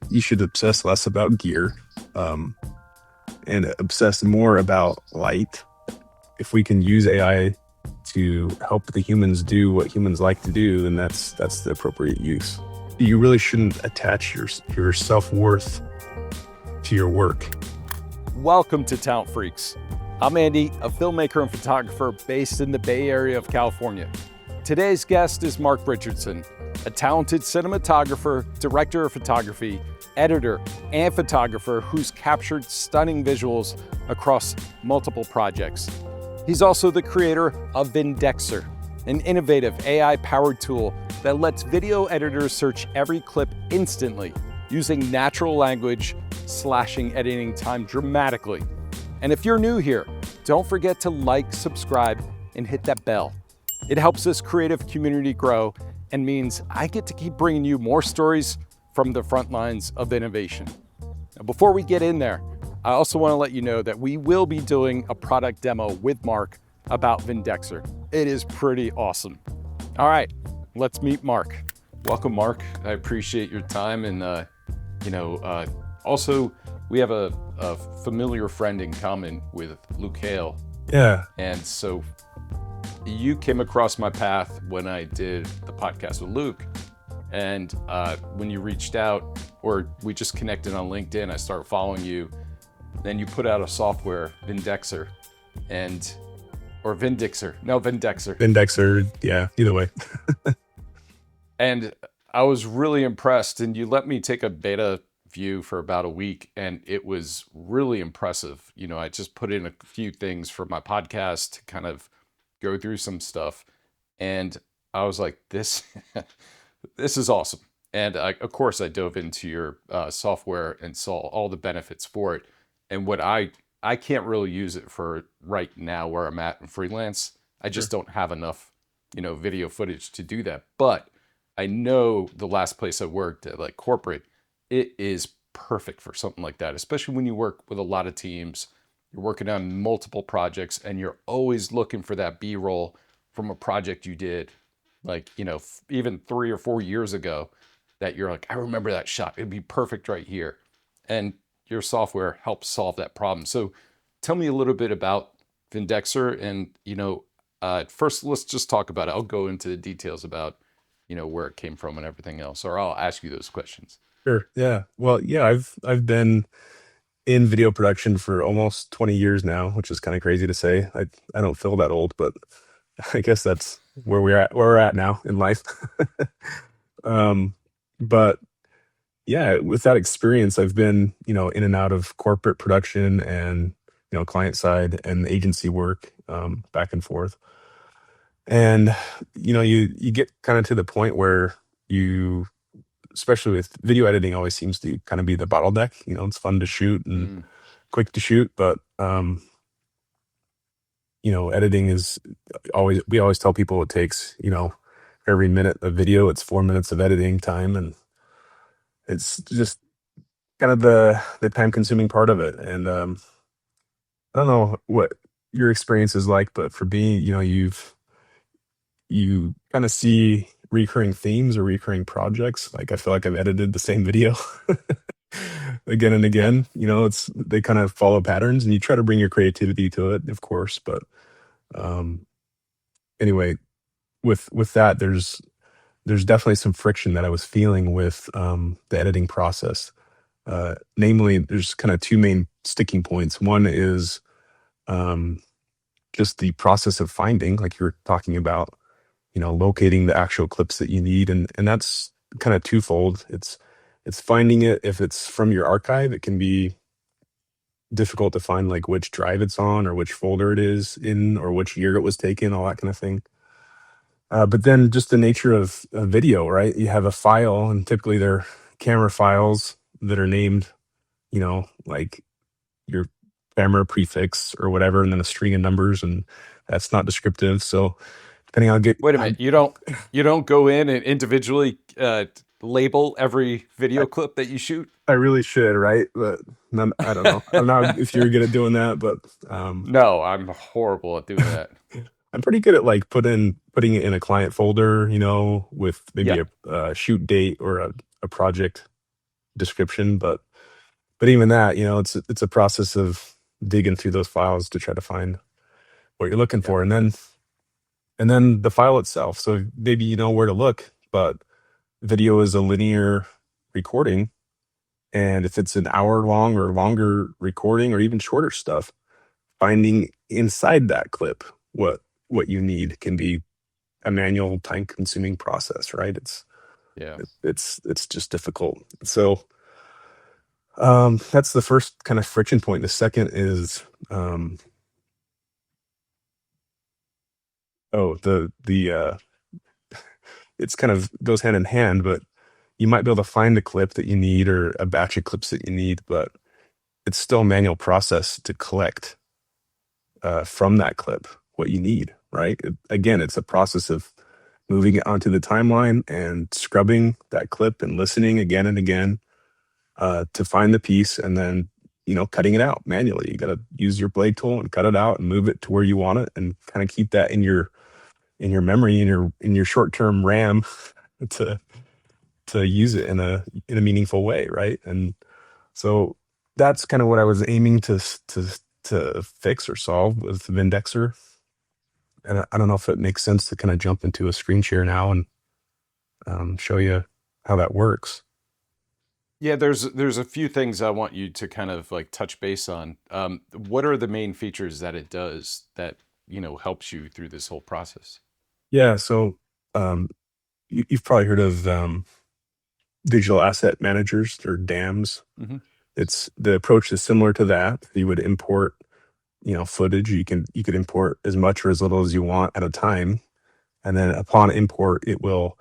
you should obsess less about gear, um, and obsess more about light. If we can use AI to help the humans do what humans like to do, then that's the appropriate use. You really shouldn't attach your self-worth to your work. Welcome to Talent Freaks. I'm Andy, a filmmaker and photographer based in the Bay Area of California. Today's guest is Mark Richardson, a talented cinematographer, director of photography, editor, and photographer who's captured stunning visuals across multiple projects. He's also the creator of Vindexr, an innovative AI-powered tool that lets video editors search every clip instantly using natural language, slashing editing time dramatically. And if you're new here, don't forget to like, subscribe, and hit that bell. It helps this creative community grow and means I get to keep bringing you more stories from the front lines of innovation. Now, before we get in there, I also want to let you know that we will be doing a product demo with Mark about Vindexr. It is pretty awesome. All right, let's meet Mark. Welcome, Mark. I appreciate your time. And, also, we have a familiar friend in common with Luke Hale. Yeah. And so you came across my path when I did the podcast with Luke. And when you reached out, or we just connected on LinkedIn, I started following you. Then you put out a software, Vindexr, Vindexer. Vindexer, yeah, either way. And I was really impressed, and you let me take a beta view for about a week, and it was really impressive. You know, I just put in a few things for my podcast to kind of go through some stuff, and I was like, this is awesome. And of course, I dove into your software and saw all the benefits for it. And what I can't really use it for right now where I'm at in freelance. I just don't have enough, video footage to do that. But I know the last place I worked at, like corporate, it is perfect for something like that, especially when you work with a lot of teams. You're working on multiple projects and you're always looking for that B-roll from a project you did, like, even 3 or 4 years ago that you're like, I remember that shot. It'd be perfect right here. And your software helps solve that problem. So tell me a little bit about Vindexr and, first let's just talk about it. I'll go into the details about, where it came from and everything else, or I'll ask you those questions. Sure. Yeah. Well, yeah, I've been in video production for almost 20 years now, which is kind of crazy to say. I don't feel that old, but I guess that's where we're at now in life. But yeah, with that experience, I've been, in and out of corporate production and, client side and agency work, back and forth. And, you get kind of to the point where especially with video editing, always seems to kind of be the bottleneck. It's fun to shoot and quick to shoot, but, editing is we always tell people it takes, every minute of video, it's 4 minutes of editing time. And it's just kind of the time consuming part of it. And I don't know what your experience is like, but for me, you kind of see recurring themes or recurring projects. Like I feel like I've edited the same video again and again. They kind of follow patterns, and you try to bring your creativity to it, of course. But anyway, with that, there's definitely some friction that I was feeling with the editing process. Namely, there's kind of two main sticking points. One is just the process of finding, like you were talking about, locating the actual clips that you need. And that's kind of twofold. It's finding it. If it's from your archive, it can be difficult to find like which drive it's on or which folder it is in or which year it was taken, all that kind of thing. But then just the nature of a video, right? You have a file, and typically they're camera files that are named, like your camera prefix or whatever, and then a string of numbers, and that's not descriptive. So depending on Wait a minute, you don't go in and individually label every video clip that you shoot? I really should, right? But I don't know. I don't know if you're good at doing that, but No, I'm horrible at doing that. I'm pretty good at like putting it in a client folder, with maybe Yeah. a shoot date or a project description, but even that, it's a process of digging through those files to try to find what you're looking Yeah. for, and then the file itself. So maybe you know where to look, but video is a linear recording, and if it's an hour long or longer recording, or even shorter stuff, finding inside that clip what you need can be a manual, time consuming process, right? Yeah. It's just difficult. So that's the first kind of friction point. The second is the it's kind of goes hand in hand, but you might be able to find the clip that you need or a batch of clips that you need, but it's still a manual process to collect from that clip what you need, right? Again, it's a process of moving it onto the timeline and scrubbing that clip and listening again and again to find the piece, and then cutting it out manually. You got to use your blade tool and cut it out and move it to where you want it, and kind of keep that in your memory, in your short-term RAM to use it in a meaningful way, right? And so that's kind of what I was aiming to fix or solve with Vindexer. And I don't know if it makes sense to kind of jump into a screen share now and show you how that works. Yeah, there's a few things I want you to kind of like touch base on. What are the main features that it does that helps you through this whole process? Yeah, so um, you've probably heard of digital asset managers, or DAMs. Hmm. It's the approach is similar to that. You would import, footage. You could import as much or as little as you want at a time, and then upon import, it will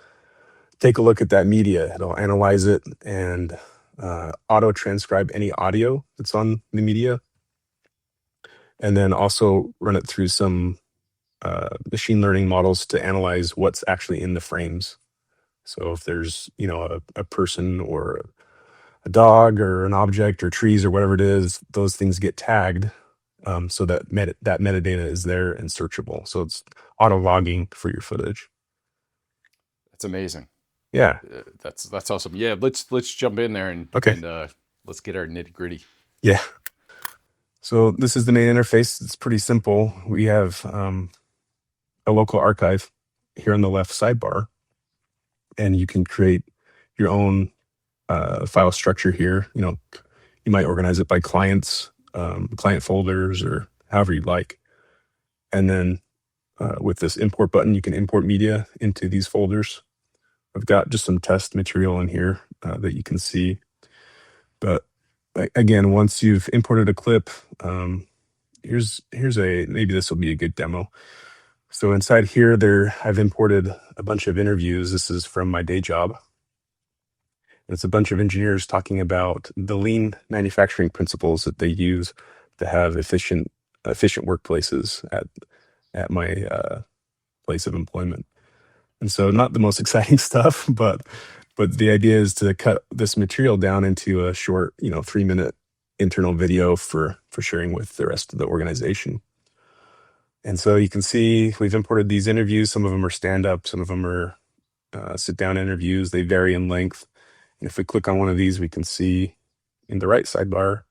take a look at that media. It'll analyze it and auto-transcribe any audio that's on the media, and then also run it through some machine learning models to analyze what's actually in the frames. So if there's a person or a dog or an object or trees or whatever it is, those things get tagged, so that that metadata is there and searchable. So it's auto logging for your footage. That's amazing. Yeah. That's awesome. Yeah, let's jump in there and Okay. and let's get our nitty gritty. Yeah. So this is the main interface. It's pretty simple. We have a local archive here on the left sidebar, and you can create your own file structure here. You might organize it by clients, client folders, or however you'd like. And then with this import button, you can import media into these folders. I've got just some test material in here that you can see. But again, once you've imported a clip, here's maybe this will be a good demo. So inside here, I've imported a bunch of interviews. This is from my day job. And it's a bunch of engineers talking about the lean manufacturing principles that they use to have efficient workplaces at my place of employment. And so, not the most exciting stuff, but the idea is to cut this material down into a short, 3-minute internal video for sharing with the rest of the organization. And so you can see we've imported these interviews. Some of them are stand-up, some of them are sit-down interviews. They vary in length. And if we click on one of these, we can see in the right sidebar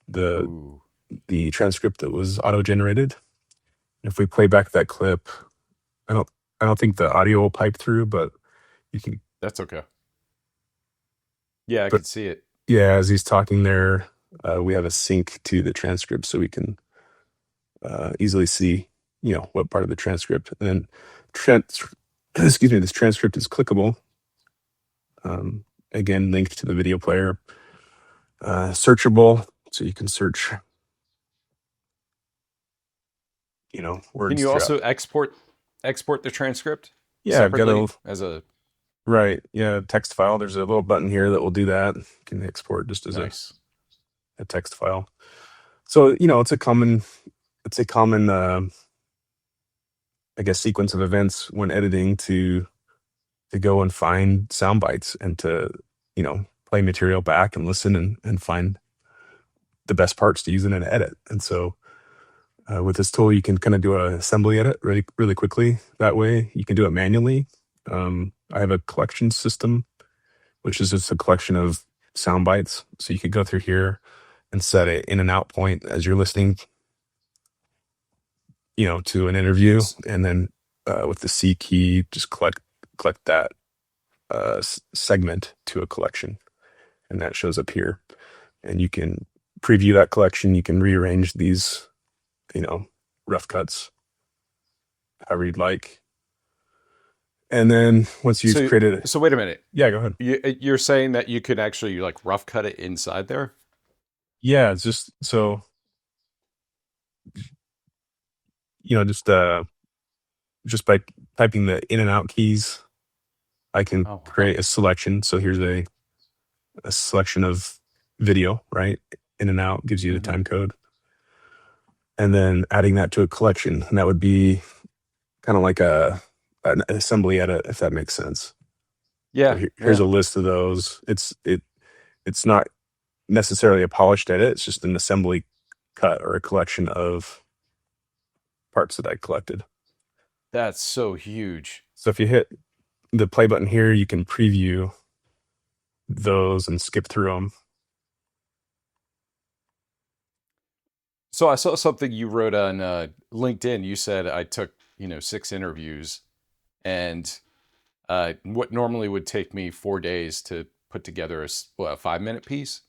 the Ooh, transcript that was auto-generated. If we play back that clip, I don't think the audio will pipe through, but you can. that's okay. Yeah, I But could see it. yeah, as he's talking there, we have a sync to the transcript, so we can easily see, what part of the transcript. And then, excuse me, this transcript is clickable. Again, linked to the video player. Searchable, so you can search, Can words you throughout. also export the transcript Yeah, I've got separately as a right. Yeah, text file. There's a little button here that will do that. You can export just as nice? a text file. So, it's a common I guess sequence of events when editing to go and find sound bites and to, play material back and listen and find the best parts to use in an edit. And so with this tool, you can kind of do an assembly edit really, really quickly. That way you can do it manually. I have a collection system, which is just a collection of sound bites. So you could go through here and set an in and out point as you're listening, to an interview, S- and then with the C key, just collect that segment to a collection, and that shows up here. And you can preview that collection. You can rearrange these, rough cuts however you'd like. And then once you've So created, so wait a minute. yeah, go ahead. You're saying that you could actually like rough cut it inside there? Yeah, it's just so just just by typing the in and out keys, I can Oh wow. create a selection. So here's a selection of video, right? In and out gives you the Hmm. time code. And then adding that to a collection. And that would be kind of like an assembly edit, if that makes sense. So Yeah, here's yeah. a list of those. It's not necessarily a polished edit. It's just an assembly cut or a collection of parts that I collected. That's so huge. So if you hit the play button here, you can preview those and skip through them. So I saw something you wrote on LinkedIn. You said I took, 6 interviews, and what normally would take me 4 days to put together a 5-minute piece,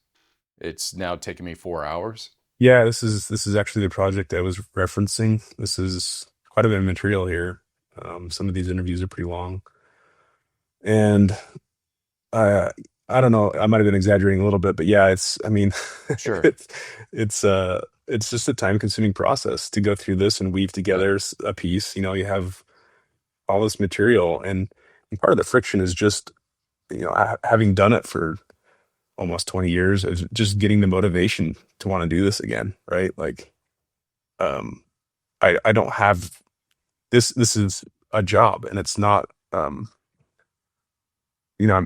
it's now taking me 4 hours. Yeah, this is actually the project I was referencing. This is quite a bit of material here. Some of these interviews are pretty long, and I I don't know. I might have been exaggerating a little bit, but yeah, it's. I mean, Sure. it's it's just a time consuming process to go through this and weave Yeah. together a piece. You have all this material, and part of the friction is just having done it for almost 20 years, is just getting the motivation to want to do this again, right? Like, um, I don't have this. This is a job, and it's not.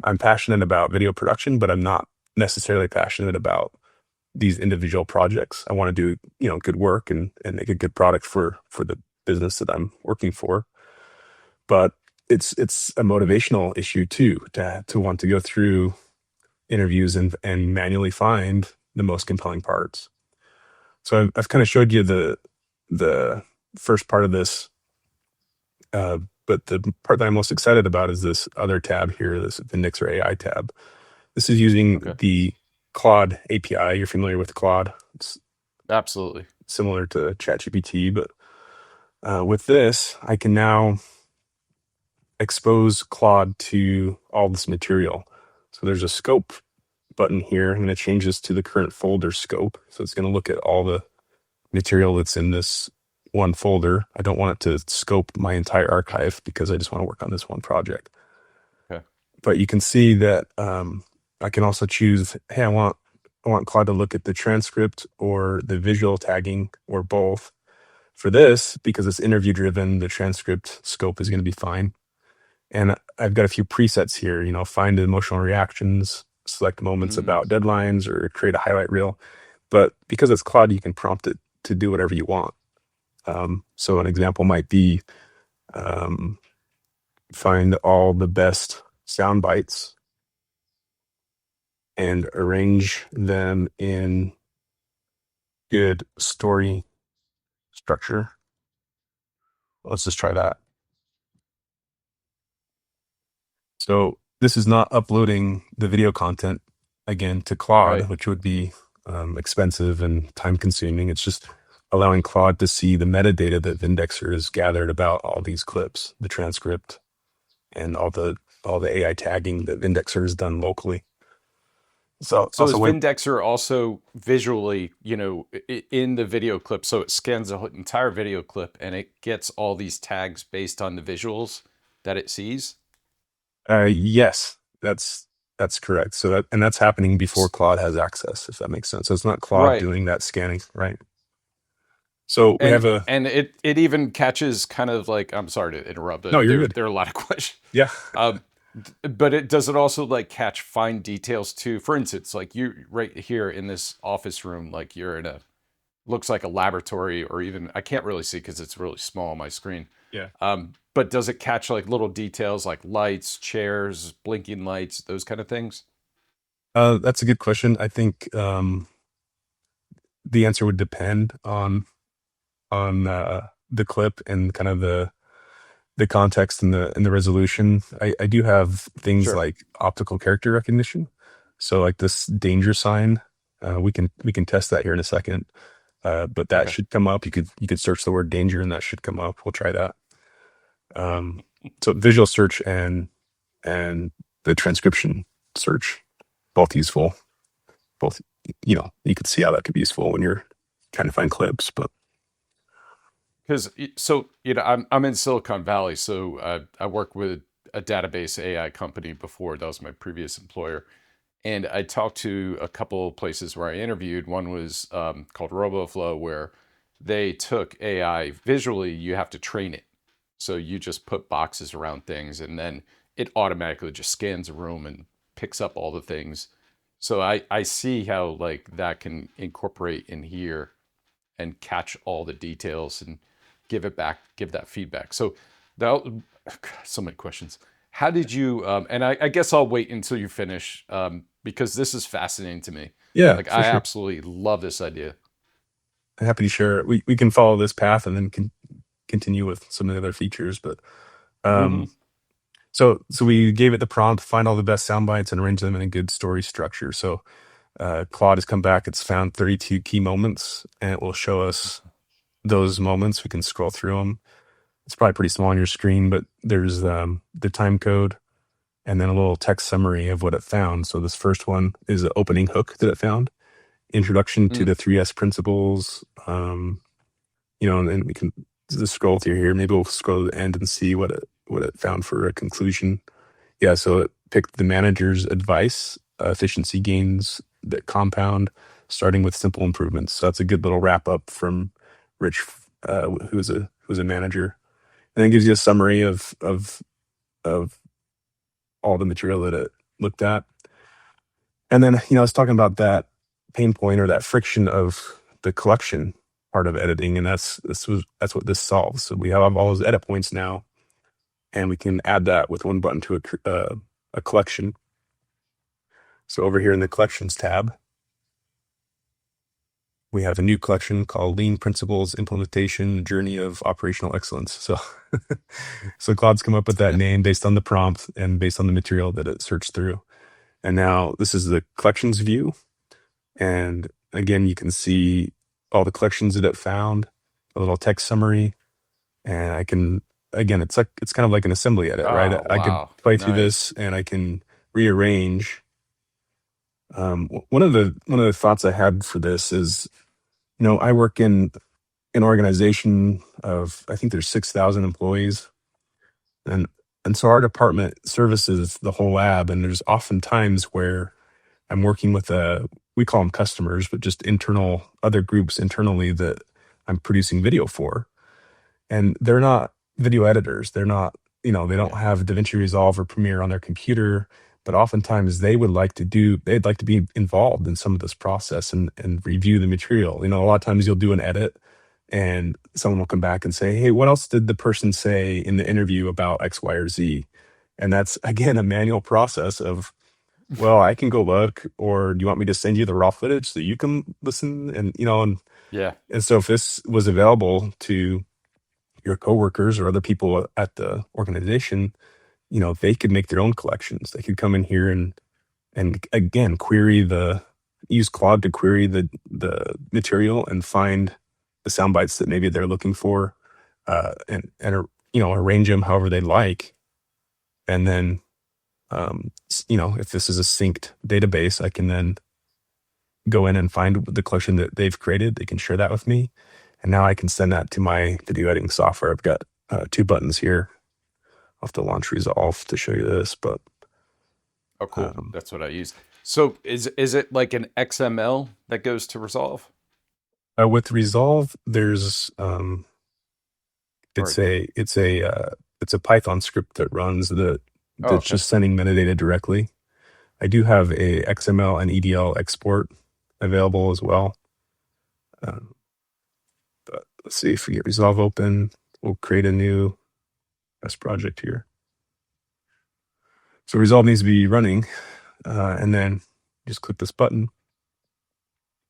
I'm passionate about video production, but I'm not necessarily passionate about these individual projects. I want to do, good work and make a good product for the business that I'm working for. But it's a motivational issue too, to want to go through interviews and manually find the most compelling parts. So I've kind of showed you the first part of this, but the part that I'm most excited about is this other tab here, this Vindexr AI tab. This is using Okay. the Claude API. You're familiar with Claude? It's Absolutely. similar to ChatGPT, but with this, I can now expose Claude to all this material. So there's a scope button here. I'm going to change this to the current folder scope. So it's going to look at all the material that's in this one folder. I don't want it to scope my entire archive because I just want to work on this one project. Okay. But you can see that I can also choose, hey, I want Claude to look at the transcript or the visual tagging or both. For this, because it's interview driven, the transcript scope is going to be fine. And I've got a few presets here, find emotional reactions, select moments Mm. about deadlines, or create a highlight reel. But because it's Claude, you can prompt it to do whatever you want. So an example might be um, find all the best sound bites and arrange them in good story structure. Let's just try that. So this is not uploading the video content again to Claude, Right. which would be expensive and time consuming. It's just allowing Claude to see the metadata that Vindexer has gathered about all these clips, the transcript, and all the AI tagging that Vindexer has done locally. So So also is way Vindexer also visually, in the video clip? So it scans the entire video clip and it gets all these tags based on the visuals that it sees. yes, that's correct. So that's happening before S- Claude has access, if that makes sense. So it's not Claude Right. doing that scanning, right? So we And have a and it even catches kind of like, I'm sorry to interrupt, no, but you're good. there are a lot of questions. Yeah. Um, but it does it also like catch fine details too. For instance, like you right here in this office room, like you're in a looks like a laboratory, or even I can't really see because it's really small on my screen. Yeah. But does it catch like little details like lights, chairs, blinking lights, those kind of things? That's a good question. I think the answer would depend on the clip and kind of the context and the resolution. I do have things Sure. like optical character recognition. So like this danger sign, we can test that here in a second. But that Okay. should come up. You could search the word danger and that should come up. We'll try that. Um, so visual search and the transcription search, both useful. Both, you could see how that could be useful when you're trying to find clips. But Because I'm in Silicon Valley, so I worked with a database AI company before. That was my previous employer, and I talked to a couple of places where I interviewed. One was called RoboFlow, where they took AI visually. You have to train it, so you just put boxes around things, and then it automatically just scans a room and picks up all the things. So I see how like that can incorporate in here and catch all the details and give it back, give that feedback. So that so many questions. How did you? And I guess I'll wait until you finish because this is fascinating to me. yeah, Like for I sure. absolutely love this idea. Happy to share. We can follow this path and then continue with some of the other features. But Hmm. um, so we gave it the prompt, find all the best sound bites and arrange them in a good story structure. So Claude has come back. It's found 32 key moments, and it will show us those moments. We can scroll through them. It's probably pretty small on your screen, but there's the time code and then a little text summary of what it found. So this first one is the opening hook that it found. Introduction to Mm, the 3S principles. And then we can just scroll through here. Maybe we'll scroll to the end and see what it found for a conclusion. Yeah, so it picked the manager's advice, efficiency gains that compound, starting with simple improvements. So that's a good little wrap up from Rich, who's a manager, and then gives you a summary of all the material that it looked at. And then I was talking about that pain point or that friction of the collection part of editing, and that's what this solves. So we have all those edit points now, and we can add that with one button to a collection. So over here in the collections tab, we have a new collection called Lean Principles Implementation Journey of Operational Excellence. So, so Claude's come up with that name based on the prompt and based on the material that it searched through. And now this is the collections view. And again, you can see all the collections that it found, a little text summary, and I can, again, it's kind of like an assembly edit, right? oh I could wow, play through nice. this and I can rearrange. One of the thoughts I had for this is, I work in an organization of, I think there's 6,000 employees, and so our department services the whole lab, and there's often times where I'm working with we call them customers, but just internal other groups internally that I'm producing video for. And they're not video editors. They're not, they don't Yeah, have DaVinci Resolve or Premiere on their computer, but oftentimes they'd like to be involved in some of this process and review the material. A lot of times you'll do an edit and someone will come back and say, hey, what else did the person say in the interview about X, Y, or Z? And that's again a manual process of, well, I can go look, or do you want me to send you the raw footage so you can listen? yeah, And so if this was available to your coworkers or other people at the organization, they could make their own collections. They could come in here and again use Claude to query the material and find the sound bites that maybe they're looking for, and arrange them however they like. And then if this is a synced database, I can then go in and find the collection that they've created. They can share that with me. And now I can send that to my video editing software. I've got two buttons here. I'll have to launch Resolve to show you this, but oh cool, um, that's what I use. So is it like an XML that goes to Resolve? with Resolve, there's Or it's a Python script that runs oh that's okay. just sending metadata directly. I do have a XML and EDL export available as well. Um, but let's see if we get Resolve open. We'll create a new test project here. So Resolve needs to be running, and then Just click this button,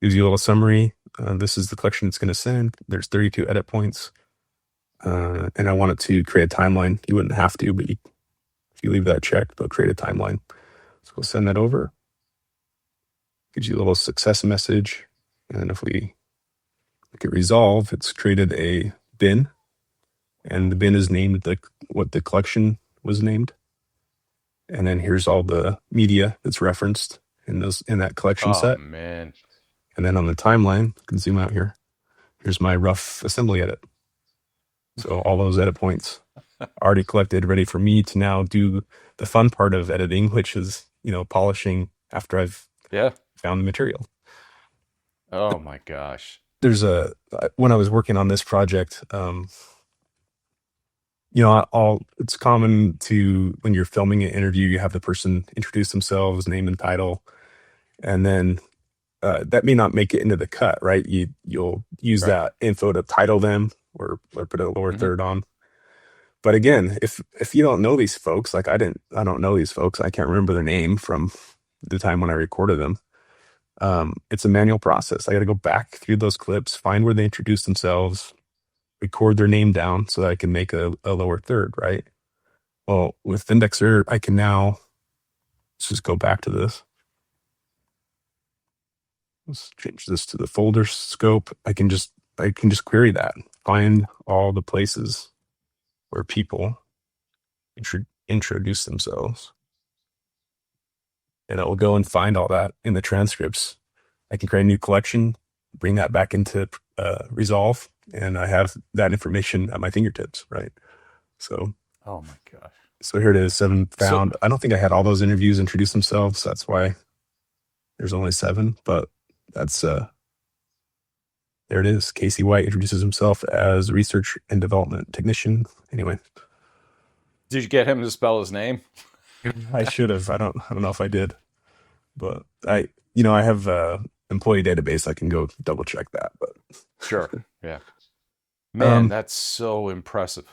gives you a little summary. This is the collection it's going to send. There's 32 edit points. And I want it to create a timeline. You wouldn't have to, but if you leave that checked, they'll create a timeline. So we'll send that over. Gives you a little success message. And if we look at Resolve, it's created a bin. And the bin is named what the collection was named. And then here's all the media that's referenced in that collection Oh set. man. And then on the timeline, you can zoom out here. Here's my rough assembly edit. So all those edit points already collected, ready for me to now do the fun part of editing, which is, polishing after I've found the material. Oh my gosh. There's when I was working on this project, it's common to, when you're filming an interview, you have the person introduce themselves, name and title, and then that may not make it into the cut, right? You'll use that info to title them or put a lower third on. But again, if you don't know these folks, like I don't know these folks, I can't remember their name from the time when I recorded them. It's a manual process. I got to go back through those clips, find where they introduce themselves, record their name down so that I can make a lower third, right? Well, with Vindexr, I can now, let's just go back to this. Let's change this to the folder scope. I can just query that, find all the places where people introduce themselves. And it will go and find all that in the transcripts. I can create a new collection, bring that back into Resolve, and I have that information at my fingertips, right? So, oh my gosh. So here it is, 7 found. I don't think I had all those interviews introduce themselves. That's why there's only 7, but that's there it is. Casey White introduces himself as research and development technician. Anyway. Did you get him to spell his name? I should have. I don't know if I did, but I have a employee database. I can go double check that, but sure. Yeah. Man, that's so impressive.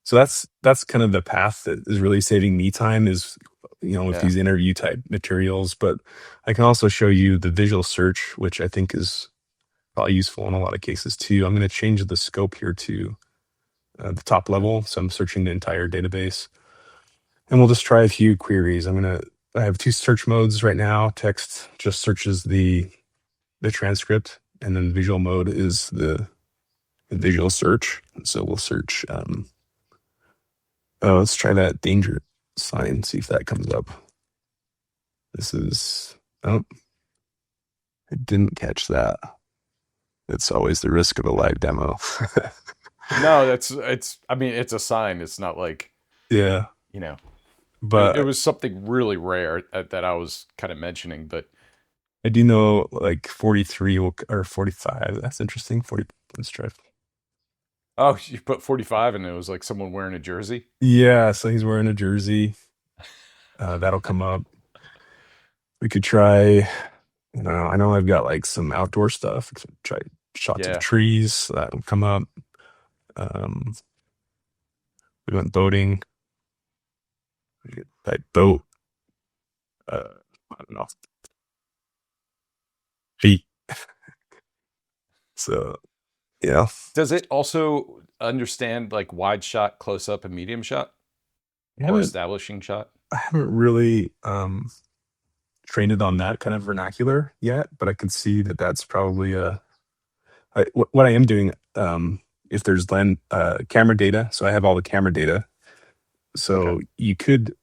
So that's kind of the path that is really saving me time is, with these interview type materials. But I can also show you the visual search, which I think is probably useful in a lot of cases too. I'm going to change the scope here to the top level. So I'm searching the entire database. And we'll just try a few queries. I have 2 search modes right now. Text just searches the transcript, and then visual mode is the visual search. So we'll search. Let's try that danger sign, see if that comes up. This is, I didn't catch that. It's always the risk of a live demo. No, it's a sign. It's not like, but it was something really rare that I was kind of mentioning, but I do know like 43 or 45. That's interesting. 40. Let's try. Oh, you put 45 and it was like someone wearing a jersey? Yeah, so he's wearing a jersey. That'll come up. We could try, I know I've got like some outdoor stuff. We could try shots of trees. That will come up. We went boating. We could type boat. I don't know. Feet. So, yeah. Does it also understand like wide shot, close up, and medium shot? Or establishing shot? I haven't really trained it on that kind of vernacular yet, but I can see that that's probably what I am doing. If there's camera data, so I have all the camera data. So you could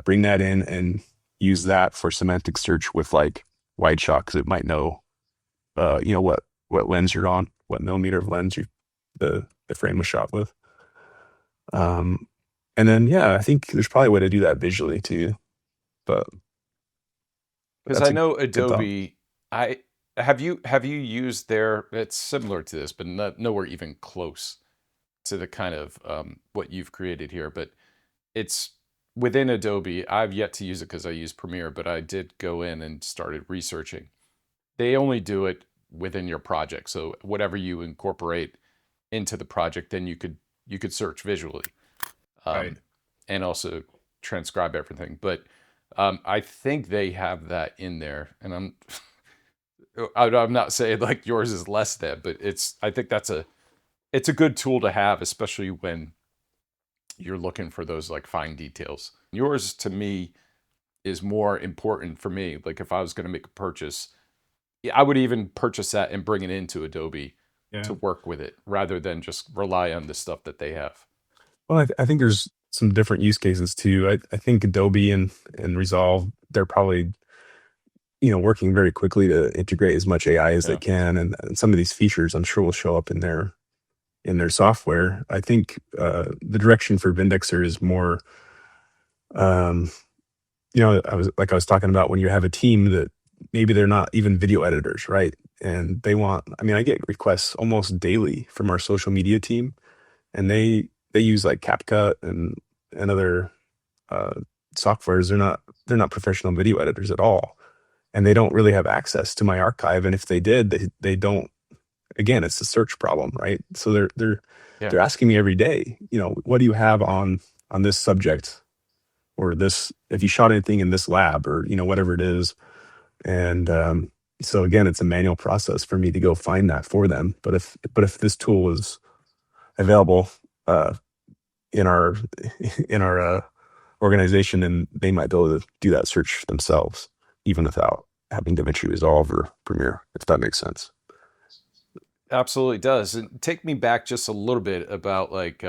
bring that in and use that for semantic search with like wide shot, because it might know, what lens you're on, what millimeter of lens the frame was shot with. And then, I think there's probably a way to do that visually too. But because I know Adobe, have you used it's similar to this, but nowhere even close to the kind of what you've created here. But it's within Adobe. I've yet to use it because I use Premiere, but I did go in and started researching. They only do it within your project. So whatever you incorporate into the project, then you could search visually, right, and also transcribe everything. But I think they have that in there, and I'm not saying like yours is less than, but I think it's a good tool to have, especially when you're looking for those like fine details. Yours to me is more important for me. Like if I was going to make a purchase, yeah, I would even purchase that and bring it into Adobe Yeah. to work with it rather than just rely on the stuff that they have. Well, I think there's some different use cases too. I think Adobe and Resolve, they're probably, working very quickly to integrate as much AI as they Yeah. can, and some of these features I'm sure will show up in their software. I think the direction for Vindexer is more, um, I was talking about when you have a team that maybe they're not even video editors, right? And they want, I mean, I get requests almost daily from our social media team, and they use like CapCut and other uh, softwares. They're not professional video editors at all, and they don't really have access to my archive. And if they did, they don't. Again, it's a search problem, right? So Yeah. they're asking me every day, what do you have on this subject, or this, if you shot anything in this lab, or whatever it is. And so again, it's a manual process for me to go find that for them. But if this tool is available uh, in our in our organization, and they might be able to do that search themselves, even without having DaVinci Resolve or Premiere, if that makes sense. Absolutely does. And take me back just a little bit about like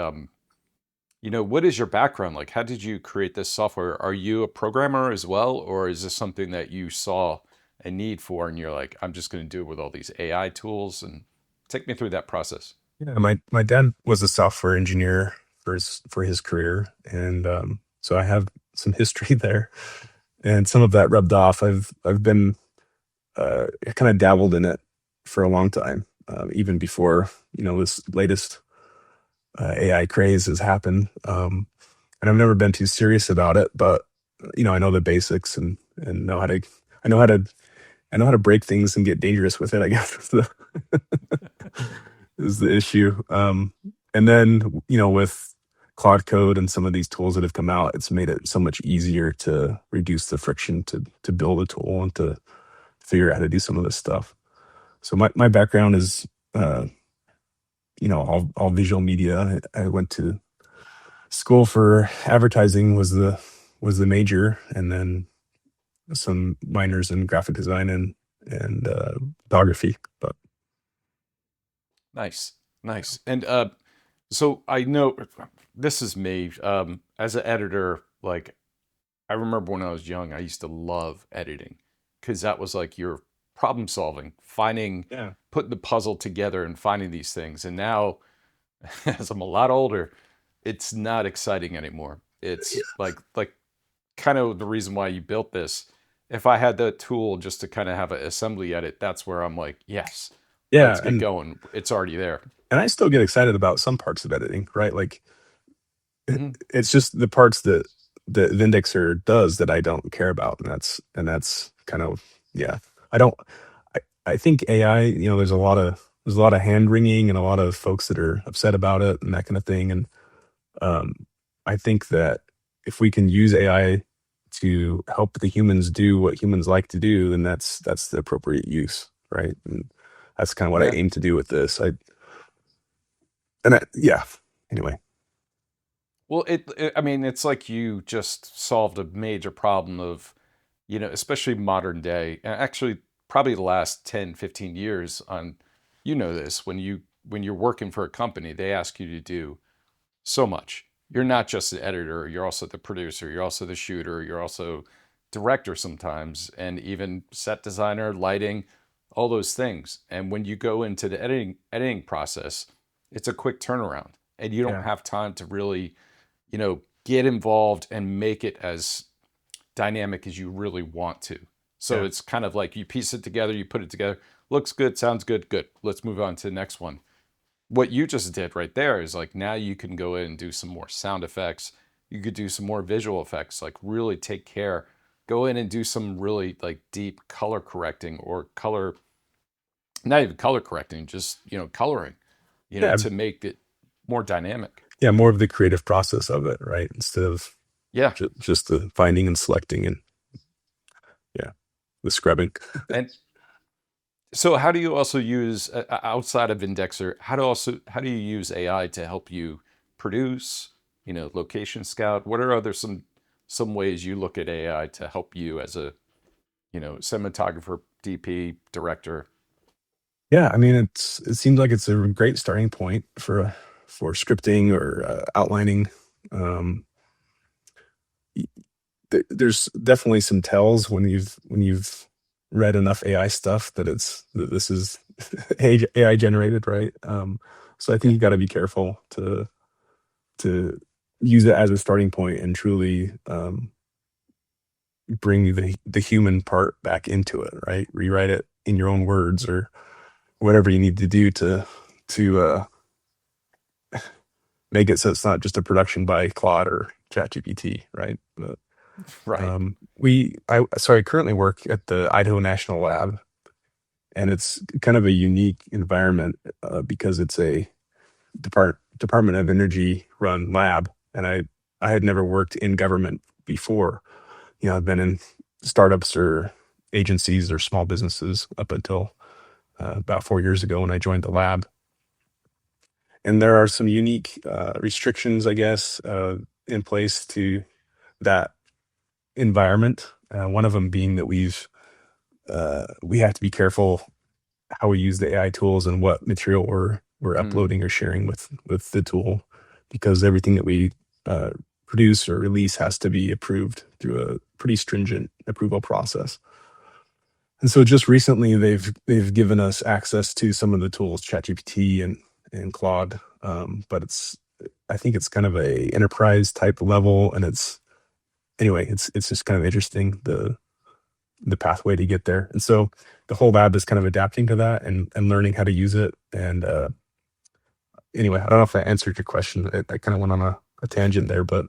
what is your background? Like how did you create this software? Are you a programmer as well, or is this something that you saw a need for and you're like, I'm just going to do it with all these AI tools? And take me through that process. Yeah, my dad was a software engineer for his career, and so I have some history there, and some of that rubbed off. I've been kind of dabbled in it for a long time, even before this latest AI craze has happened. And I've never been too serious about it, but I know the basics, and know how to I know how to I know how to break things and get dangerous with it, I guess is the issue. And then with Claude Code and some of these tools that have come out, it's made it so much easier to reduce the friction to build a tool and to figure out how to do some of this stuff. So my background is all visual media. I went to school for advertising, was the major, and then some minors in graphic design and photography. But Nice. Nice. And so I know this is me. As an editor, like I remember when I was young, I used to love editing because that was like your problem solving, finding, yeah, putting the puzzle together and finding these things. And now, as I'm a lot older, it's not exciting anymore. It's like kind of the reason why you built this. If I had the tool just to kind of have an assembly edit, that's where I'm like, yes, let's yeah, get and going. It's already there. and I still get excited about some parts of editing, right? Like Hmm. it's just the parts that Vindexer does that I don't care about, and that's kind of, yeah. I don't. I think AI. There's a lot of hand wringing and a lot of folks that are upset about it and that kind of thing. And um, I think that if we can use AI to help the humans do what humans like to do, then that's the appropriate use, right? And that's kind of what I Yeah. aim to do with this. Yeah. Anyway, Well, I mean, it's like you just solved a major problem of, especially modern day, and actually probably the last 10, 15 years on, this, when you're working for a company, they ask you to do so much. You're not just the editor, you're also the producer, you're also the shooter, you're also director sometimes, and even set designer, lighting, all those things. And when you go into the editing process, it's a quick turnaround and you don't yeah, have time to really, get involved and make it as dynamic as you really want to. So yeah, it's kind of like you piece it together, you put it together, looks good, sounds good, good. Let's move on to the next one. What you just did right there is like now you can go in and do some more sound effects. You could do some more visual effects, like really take care. Go in and do some really like deep color correcting or color, not even color correcting, just, coloring, yeah, to make it more dynamic. yeah. More of the creative process of it, right? Instead of Yeah. just the finding and selecting. And the scrubbing. And so how do you also use outside of Vindexer, how do you use AI to help you produce, location scout? What are other some ways you look at AI to help you as a, cinematographer, DP, director? Yeah, I mean, it seems like it's a great starting point for scripting or outlining. Um, there's definitely some tells when you've read enough AI stuff that this is AI generated, right? So I think Yeah. you got to be careful to use it as a starting point and truly bring the human part back into it, right? Rewrite it in your own words or whatever you need to do to make it so it's not just a production by Claude or ChatGPT, right? But Right. I currently work at the Idaho National Lab, and it's kind of a unique environment because it's a Department of Energy run lab, and I had never worked in government before. I've been in startups or agencies or small businesses up until about 4 years ago when I joined the lab. And there are some unique restrictions, I guess, in place to that environment. One of them being that we have to be careful how we use the AI tools and what material we're Mm. uploading or sharing with the tool, because everything that we uh, produce or release has to be approved through a pretty stringent approval process. And so just recently they've given us access to some of the tools, ChatGPT and Claude, but I think it's kind of a enterprise type level, and it's just kind of interesting the pathway to get there. And so the whole lab is kind of adapting to that and learning how to use it. And anyway, I don't know if that answered your question. I kind of went on a tangent there, but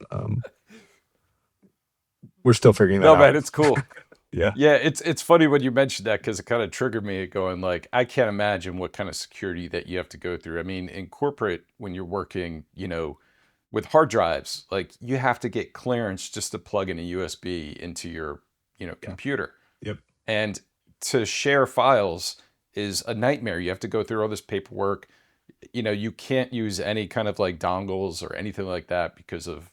we're still figuring that No, out. man, it's cool. Yeah, Yeah, it's funny when you mentioned that because it kind of triggered me going like, I can't imagine what kind of security that you have to go through. I mean, in corporate, when you're working, with hard drives, like you have to get clearance just to plug in a USB into your, yeah, computer. yep, And to share files is a nightmare. You have to go through all this paperwork. You can't use any kind of like dongles or anything like that because of,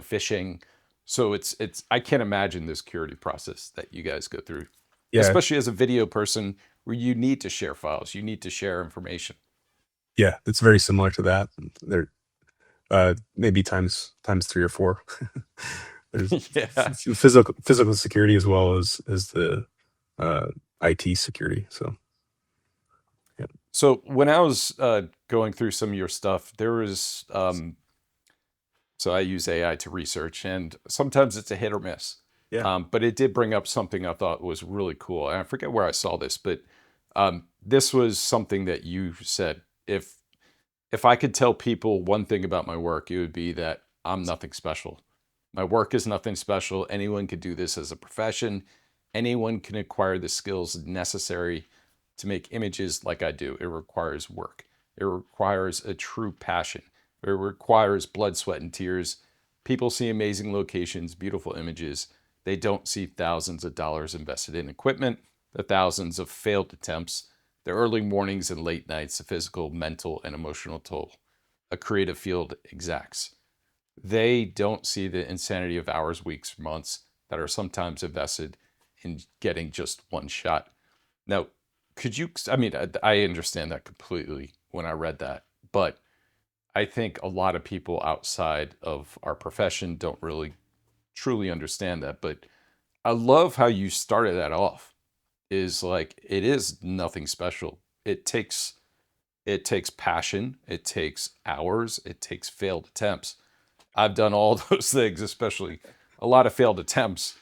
phishing. So it's I can't imagine the security process that you guys go through, yeah, especially as a video person where you need to share files, you need to share information. yeah. It's very similar to that. There, maybe times three or four. There's Yeah. physical security as well as the uh, IT security. So yeah, So when I was going through some of your stuff, there was so I use AI to research, and sometimes it's a hit or miss. yeah, But it did bring up something I thought was really cool, and I forget where I saw this, but this was something that you said. If I could tell people one thing about my work, it would be that I'm nothing special. My work is nothing special. Anyone could do this as a profession. Anyone can acquire the skills necessary to make images like I do. It requires work. It requires a true passion. It requires blood, sweat, and tears. People see amazing locations, beautiful images. They don't see thousands of dollars invested in equipment, the thousands of failed attempts, the early mornings and late nights, the physical, mental, and emotional toll a creative field exacts. They don't see the insanity of hours, weeks, months that are sometimes invested in getting just one shot. Now, could you? I mean, I understand that completely when I read that, but I think a lot of people outside of our profession don't really truly understand that. But I love how you started that off. Is like it is nothing special. It takes passion. It takes hours. It takes failed attempts. I've done all those things, especially a lot of failed attempts.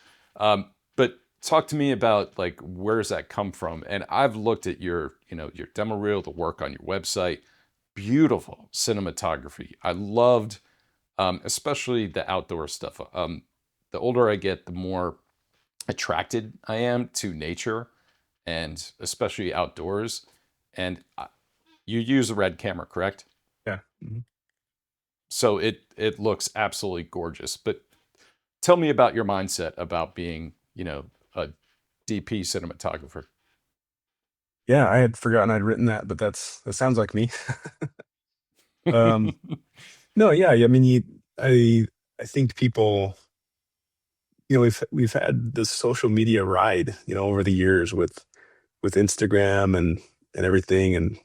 But talk to me about like where's that come from? And I've looked at your demo reel, the work on your website. Beautiful cinematography. I loved, especially the outdoor stuff. The older I get, the more attracted I am to nature, and especially outdoors. And you use a red camera, correct? yeah. Mhm. So it looks absolutely gorgeous. But tell me about your mindset about being, a DP cinematographer. Yeah, I had forgotten I'd written that, but that sounds like me. Um, no, yeah, I mean, I I think people, we've had this social media ride, over the years with Instagram and everything, and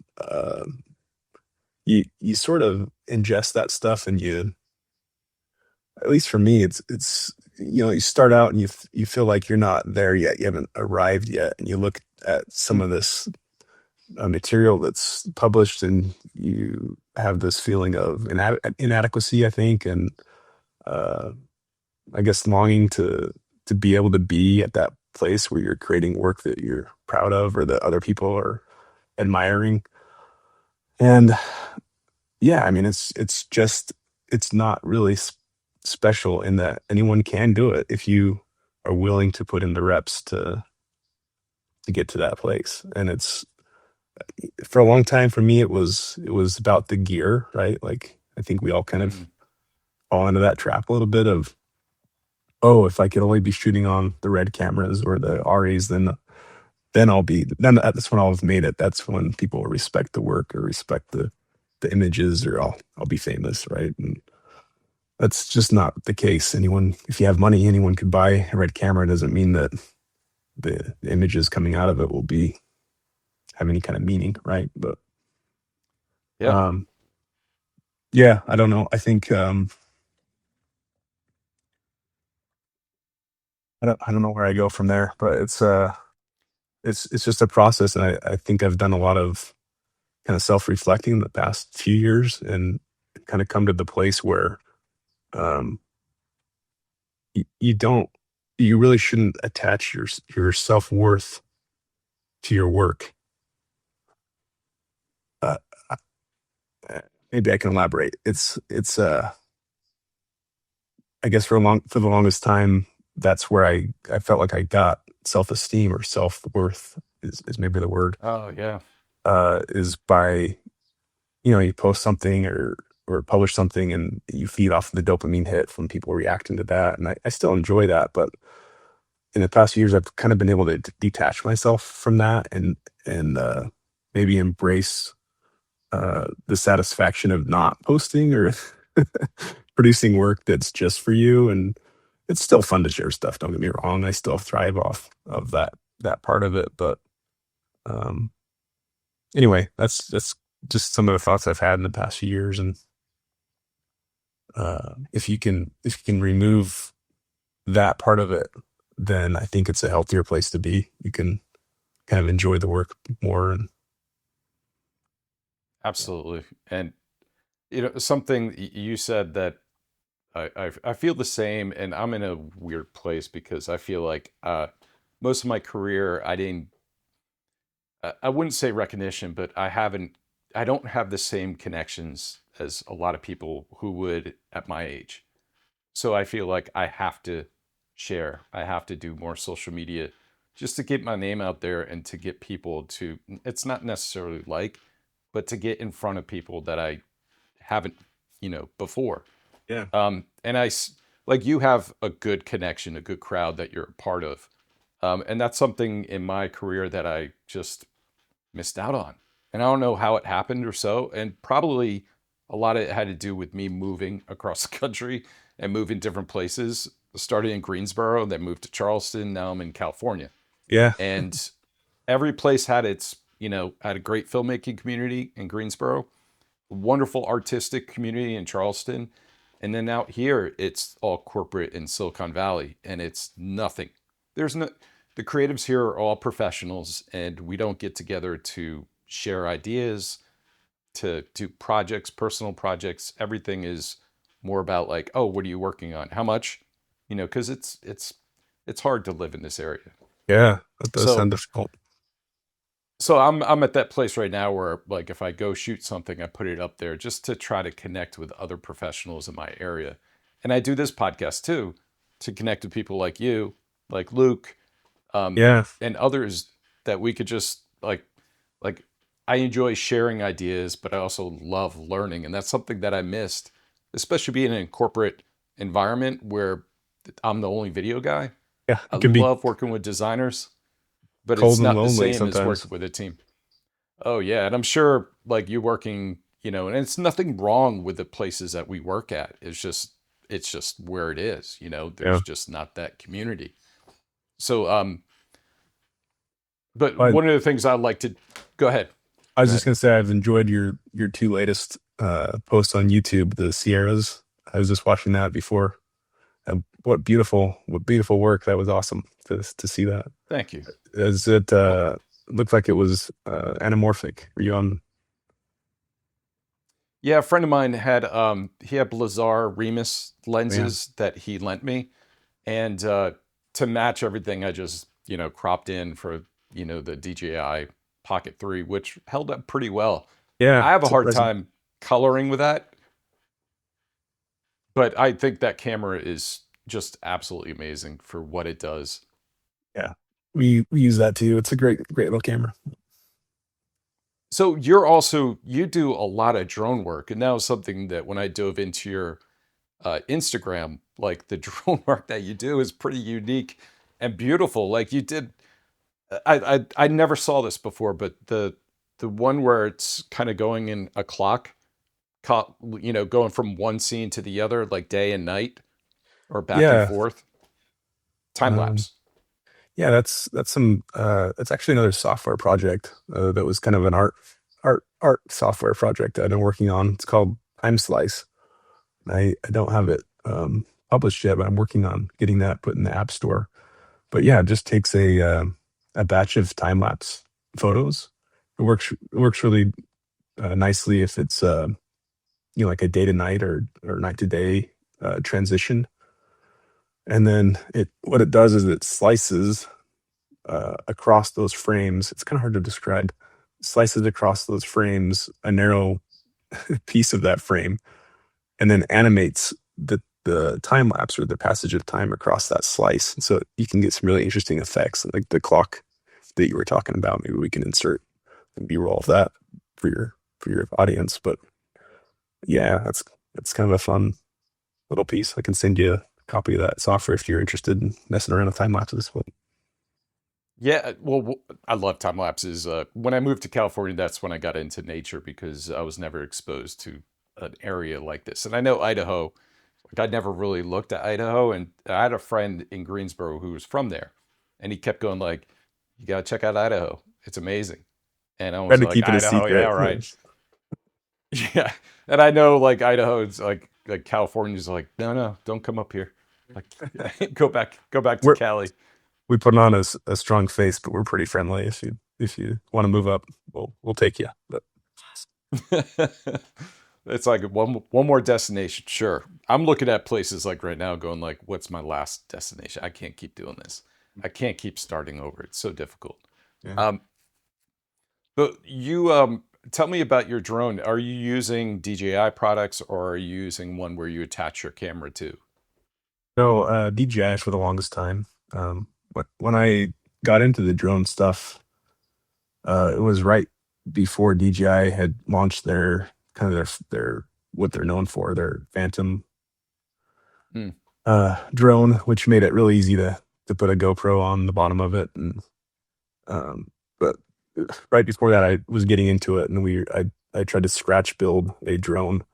you sort of ingest that stuff, and at least for me, it's you start out and you feel like you're not there yet, you haven't arrived yet, and you look at some of this material that's published, and you have this feeling of inadequacy, I think, and uh, I guess longing to be able to be at that place where you're creating work that you're proud of or that other people are admiring. And yeah, I mean, it's not really special in that anyone can do it if you are willing to put in the reps to get to that place. And it's for a long time for me, it was about the gear, right? Like I think we all kind of Mhm. fall into that trap a little bit of, oh, if I could only be shooting on the red cameras or the RAs, then that's when I'll have made it. That's when people will respect the work or respect the images, or I'll be famous, right? And that's just not the case. If you have money, anyone could buy a red camera. It doesn't mean that the images coming out of it will be have any kind of meaning, right? But Yeah, um, yeah, I don't know. I think I don't know where I go from there, but it's just a process, and I think I've done a lot of kind of self-reflecting the past few years, and kind of come to the place where um, you don't you really shouldn't attach your self-worth to your work. Uh, Maybe I can elaborate. It's I guess for the longest time, that's where I felt like I got self-esteem or self-worth is maybe the word, oh yeah. is by, you post something or publish something, and you feed off the dopamine hit from people reacting to that. And I still enjoy that, but in the past few years, I've kind of been able to detach myself from that, and maybe embrace the satisfaction of not posting or producing work that's just for you. And it's still fun to share stuff. Don't get me wrong. I still thrive off of that part of it. But um, anyway, that's just some of the thoughts I've had in the past few years. And if you can remove that part of it, then I think it's a healthier place to be. You can kind of enjoy the work more. And yeah, Absolutely. And something you said that I feel the same, and I'm in a weird place because I feel like most of my career I didn't. I wouldn't say recognition, but I haven't. I don't have the same connections as a lot of people who would at my age. So I feel like I have to share. I have to do more social media just to get my name out there and to get people to. It's not necessarily like, but to get in front of people that I haven't, before. yeah, And like you have a good connection, a good crowd that you're a part of. And that's something in my career that I just missed out on. And I don't know how it happened or so. And probably a lot of it had to do with me moving across the country and moving different places. Started in Greensboro, then moved to Charleston. Now I'm in California. yeah, And every place had had a great filmmaking community in Greensboro, wonderful artistic community in Charleston. And then out here, it's all corporate in Silicon Valley, and it's nothing. There's no, the creatives here are all professionals, and we don't get together to share ideas, to do projects, personal projects. Everything is more about like, oh, what are you working on? How much? Because it's hard to live in this area. yeah. That does So sound difficult. I'm at that place right now where like if I go shoot something, I put it up there just to try to connect with other professionals in my area. And I do this podcast too to connect with people like you, like Luke, Yeah, and others that we could just like I enjoy sharing ideas, but I also love learning. And that's something that I missed, especially being in a corporate environment where I'm the only video guy. yeah. I It can be love working with designers. but cold it's and not the lonely same as sometimes. working with a team. Oh yeah, and I'm sure like you working, and it's nothing wrong with the places that we work at. It's just where it is. There's Yeah. just not that community. So but But one of the things I like to go ahead. I was Go just ahead. gonna say I've enjoyed your two latest posts on YouTube, the Sierras. I was just watching that before. What beautiful work. That was awesome to see that. Thank you. Is it Well, looked like it was anamorphic. Were you on? yeah, a friend of mine had he had Lazar Remus Yeah. lenses that he lent me, and to match everything, I just cropped in for the DJI Pocket 3, which held up pretty well. Yeah. I have a hard Surprising. time coloring with that, but I think that camera is just absolutely amazing for what it does. Yeah. We use that too. It's a great little camera. So you do a lot of drone work, and that was something that when I dove into your Instagram, like the drone work that you do is pretty unique and beautiful. Like you did, I never saw this before, but the one where it's kind of going in a clock, going from one scene to the other, like day and night or back and Yeah. forth, time Um, lapse. yeah, that's some that's actually another software project that was kind of an art software project that I've been working on. It's called Time Slice. I don't have it published yet, but I'm working on getting that put in the App Store. But yeah, it just takes a batch of time lapse photos. It works really nicely if it's like a day to night or night to day transition. And then what it does is it slices across those frames. It's kind of hard to describe. Slices across those frames a narrow piece of that frame, and then animates the time lapse or the passage of time across that slice. So you can get some really interesting effects, like the clock that you were talking about. Maybe we can insert a B-roll of that for your audience. But yeah, that's kind of a fun little piece. I can send you a copy of that software if you're interested in messing around with time lapses. But Yeah, well, I love time lapses. When I moved to California, that's when I got into nature because I was never exposed to an area like this. And I know Idaho, like I'd never really looked at Idaho, and I had a friend in Greensboro who was from there, and he kept going like, "You gotta check out Idaho. It's amazing." And I try was to like, keep it a "Idaho, yeah, secret. all right." Yeah, and I know like Idaho's like California's like, "No, no, don't come up here. Like, go back to We're Cali." we put on a strong face, but we're pretty friendly. If you want to move up, we'll take you. But It's like one more destination. Sure. I'm looking at places like right now going like, what's my last destination? I can't keep doing this. I can't keep starting over. It's so difficult. yeah. Um, but you tell me about your drone. Are you using DJI products or are you using one where you attach your camera to? No, DJI for the longest time. But when I got into the drone stuff, it was right before DJI had launched their kind of their what they're known for, their Phantom Hmm. drone, which made it really easy to put a GoPro on the bottom of it. And but right before that, I was getting into it, and I tried to scratch build a drone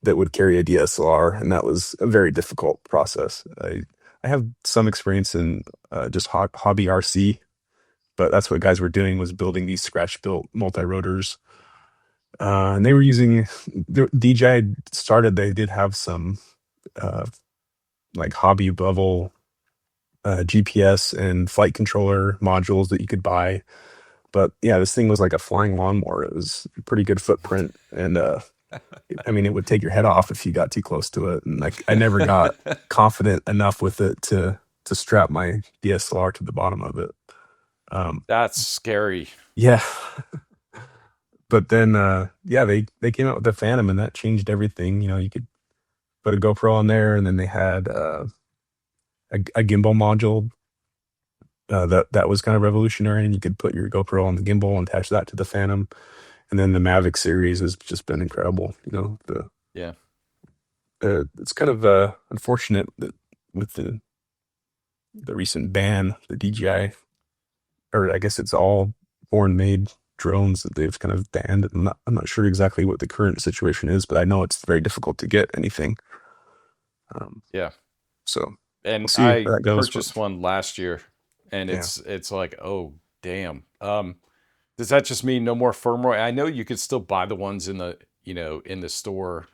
that would carry a DSLR, and that was a very difficult process. I have some experience in just hobby RC, but that's what guys were doing was building these scratch built multi rotors, and they were using DJI started. They did have some uh, like hobby level GPS and flight controller modules that you could buy. But yeah, this thing was like a flying lawnmower. It was a pretty good footprint, and I mean, it would take your head off if you got too close to it. And like, I never got confident enough with it to strap my DSLR to the bottom of it. Um, That's scary. yeah, but then yeah, they came out with the Phantom, and that changed everything. You could put a GoPro on there, and then they had a gimbal module that was kind of revolutionary, and you could put your GoPro on the gimbal and attach that to the Phantom. And then the Mavic series has just been incredible. The Yeah. it's kind of unfortunate that with the recent ban, the DJI or I guess it's all foreign made drones that they've kind of banned. I'm not sure exactly what the current situation is, but I know it's very difficult to get anything. Um, Yeah. so we'll And see I where that goes. But purchased one last year, and yeah, it's like, oh damn. Does that just mean no more firmware? I know you could still buy the ones in the in the store,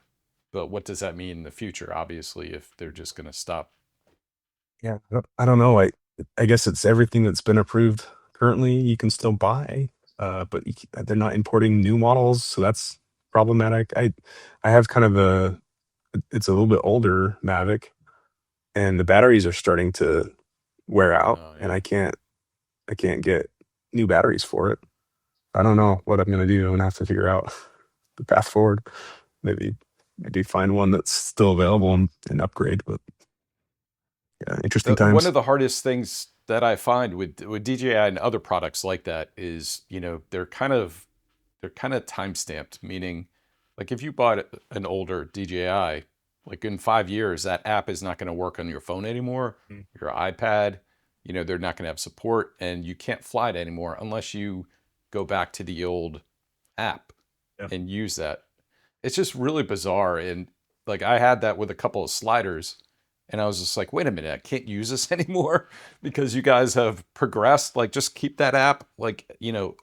but what does that mean in the future? Obviously, if they're just going to stop. yeah, I don't know. I guess it's everything that's been approved currently you can still buy, but they're not importing new models, so that's problematic. I have kind of it's a little bit older Mavic, and the batteries are starting to wear out, Oh and yeah. I can't get new batteries for it. I don't know what I'm gonna do. I'm gonna have to figure out the path forward. Maybe find one that's still available and upgrade. But yeah, interesting One times. of the hardest things that I find with DJI and other products like that is, they're kind of time stamped, meaning like if you bought an older DJI, like in 5 years, that app is not going to work on your phone anymore, Mm. your iPad, they're not going to have support and you can't fly it anymore unless you go back to the old app Yeah, and use that. It's just really bizarre. And like I had that with a couple of sliders and I was just like, wait a minute, I can't use this anymore because you guys have progressed. Like just keep that app, like,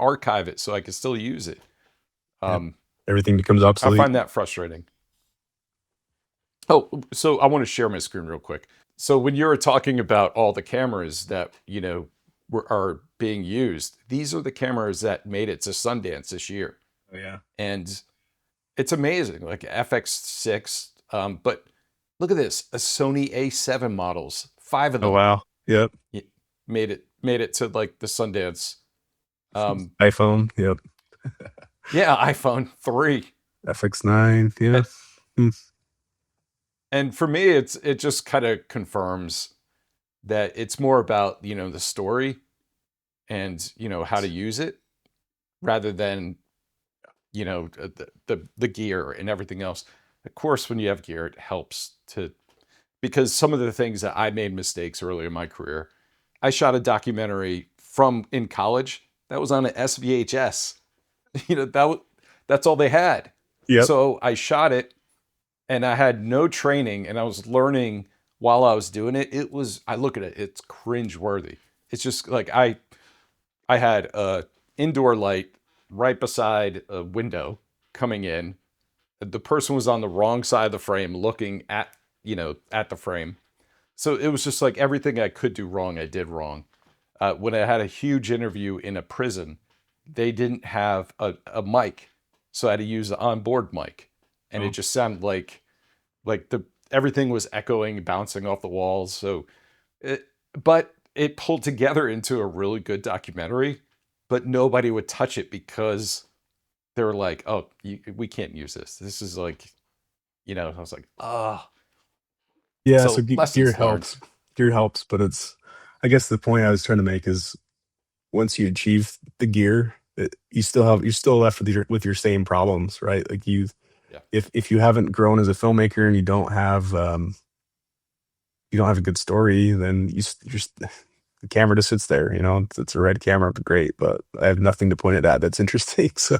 archive it so I can still use it. yeah. Um, Everything becomes I obsolete. find that frustrating. Oh, so I want to share my screen real quick. So when you were talking about all the cameras that, are being used, these are the cameras that made it to Sundance this year. Oh yeah. And it's amazing, like FX6. But look at this, a Sony A7 models, five of Oh them wow. Yep. made it to like the Sundance. Um, iPhone. Yep. yeah, iPhone 3. FX9. Yeah. Hmm. And for me, it just kind of confirms that it's more about the story and how to use it rather than the gear and everything else. Of course, when you have gear, it helps to because some of the things that I made mistakes early in my career. I shot a documentary from in college that was on an SVHS. That's all they had. Yep. So I shot it and I had no training and I was learning while I was doing it. I look at it, it's cringe worthy. It's just like I had a indoor light right beside a window coming in. The person was on the wrong side of the frame looking at the frame. So it was just like everything I could do wrong, I did wrong. When I had a huge interview in a prison, they didn't have a mic, so I had to use the onboard mic, and it Oh just sounded like the everything was echoing, bouncing off the walls. But it pulled together into a really good documentary. But nobody would touch it because they were like, "Oh, we can't use this. This is like," I was like, "Ah." yeah. So So lessons learned. Gear helps, but it's. I guess the point I was trying to make is once you achieve the gear, you're still left with your same problems, right? Like Yeah. if you haven't grown as a filmmaker and you don't have a good story, then you're just the camera just sits there. It's a red camera, great, but I have nothing to point it at that's interesting. So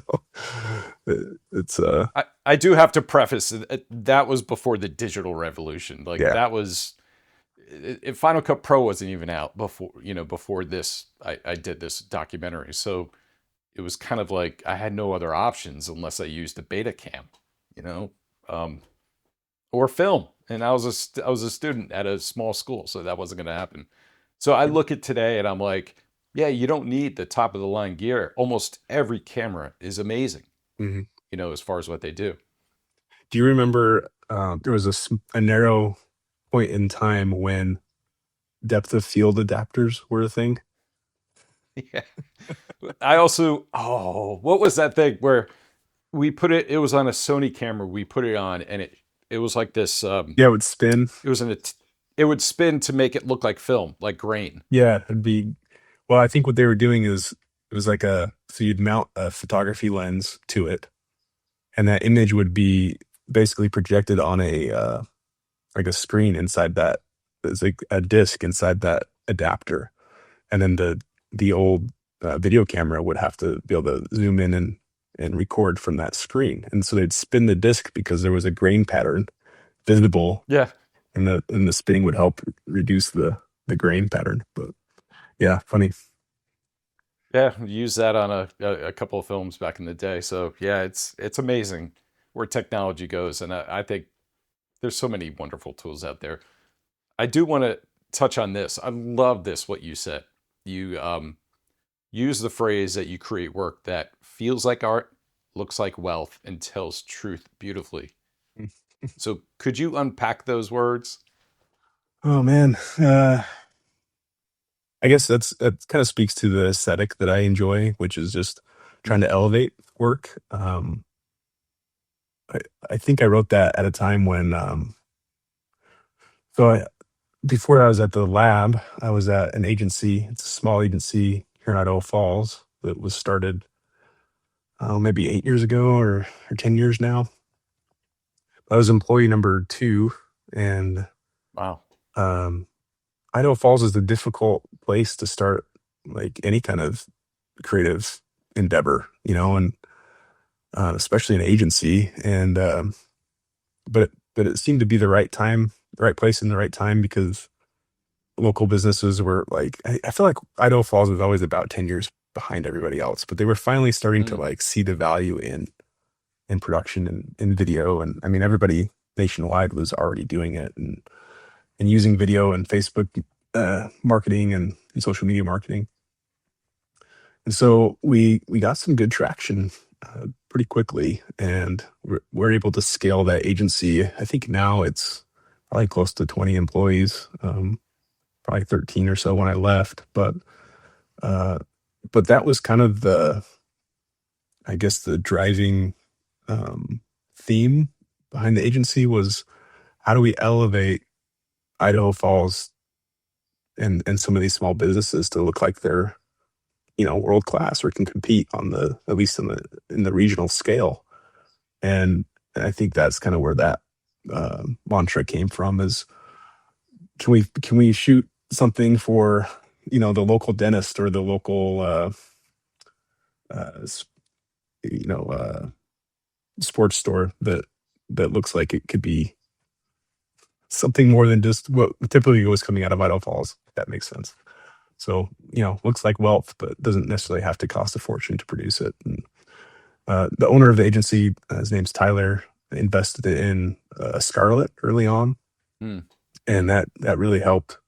it's I do have to preface that was before the digital revolution. Like yeah. that was Final Cut Pro wasn't even out before this. I did this documentary, so it was kind of like I had no other options unless I used a beta cam, you know, um, or film. And I was a student at a small school, so that wasn't going to happen. So I look at today and I'm like, yeah, you don't need the top of the line gear. Almost every camera is amazing, Mhm. as far as what they do. Do you remember there was a narrow point in time when depth of field adapters were a thing? Yeah. I also, what was that thing where we put it? It was on a Sony camera. We put it on, and it was like this. Yeah, it would spin. It was it would spin to make it look like film, like grain. Yeah, it'd be. Well, I think what they were doing is it was like so you'd mount a photography lens to it, and that image would be basically projected on a like a screen inside that. It's like a disc inside that adapter, and then the old video camera would have to be able to zoom in and record from that screen. And so they'd spin the disc because there was a grain pattern visible, Yeah. and the spinning would help reduce the grain pattern. But yeah, funny. Yeah, we used that on a couple of films back in the day. So yeah, it's amazing where technology goes, and I think there's so many wonderful tools out there. I do want to touch on this. I love this what you said. You use the phrase that you create work that feels like art, looks like wealth, and tells truth beautifully. So could you unpack those words? Oh man, I guess that kind of speaks to the aesthetic that I enjoy, which is just trying Mm, to elevate work. I, I think I wrote that at a time when, so I, before I was at the lab, I was at an agency. It's a small agency here in Idaho Falls that was started, maybe 8 years ago or 10 years now. I was employee number two, and wow. um, Idaho Falls is a difficult place to start like any kind of creative endeavor, and especially an agency. And but it seemed to be the right time, the right place, in the right time because local businesses were like, I feel like Idaho Falls was always about 10 years behind everybody else, but they were finally starting to Mm, like see the value in production and in video. And I mean, everybody nationwide was already doing it and using video and Facebook marketing and social media marketing. And so we got some good traction pretty quickly, and we're able to scale that agency. I think now it's probably close to 20 employees, probably 13 or so when I left. Uh, but that was kind of I guess, the driving um, theme behind the agency was how do we elevate Idaho Falls and some of these small businesses to look like they're world class or can compete on the at least in the regional scale. And I think that's kind of where that mantra came from is can we shoot something for the local dentist or the local uh, s- you know sports store that looks like it could be something more than just what typically was coming out of Idaho Falls, if that makes sense. So, looks like wealth, but doesn't necessarily have to cost a fortune to produce it. And the owner of the agency, his name's Tyler, invested in Scarlett early on, mm. and that really helped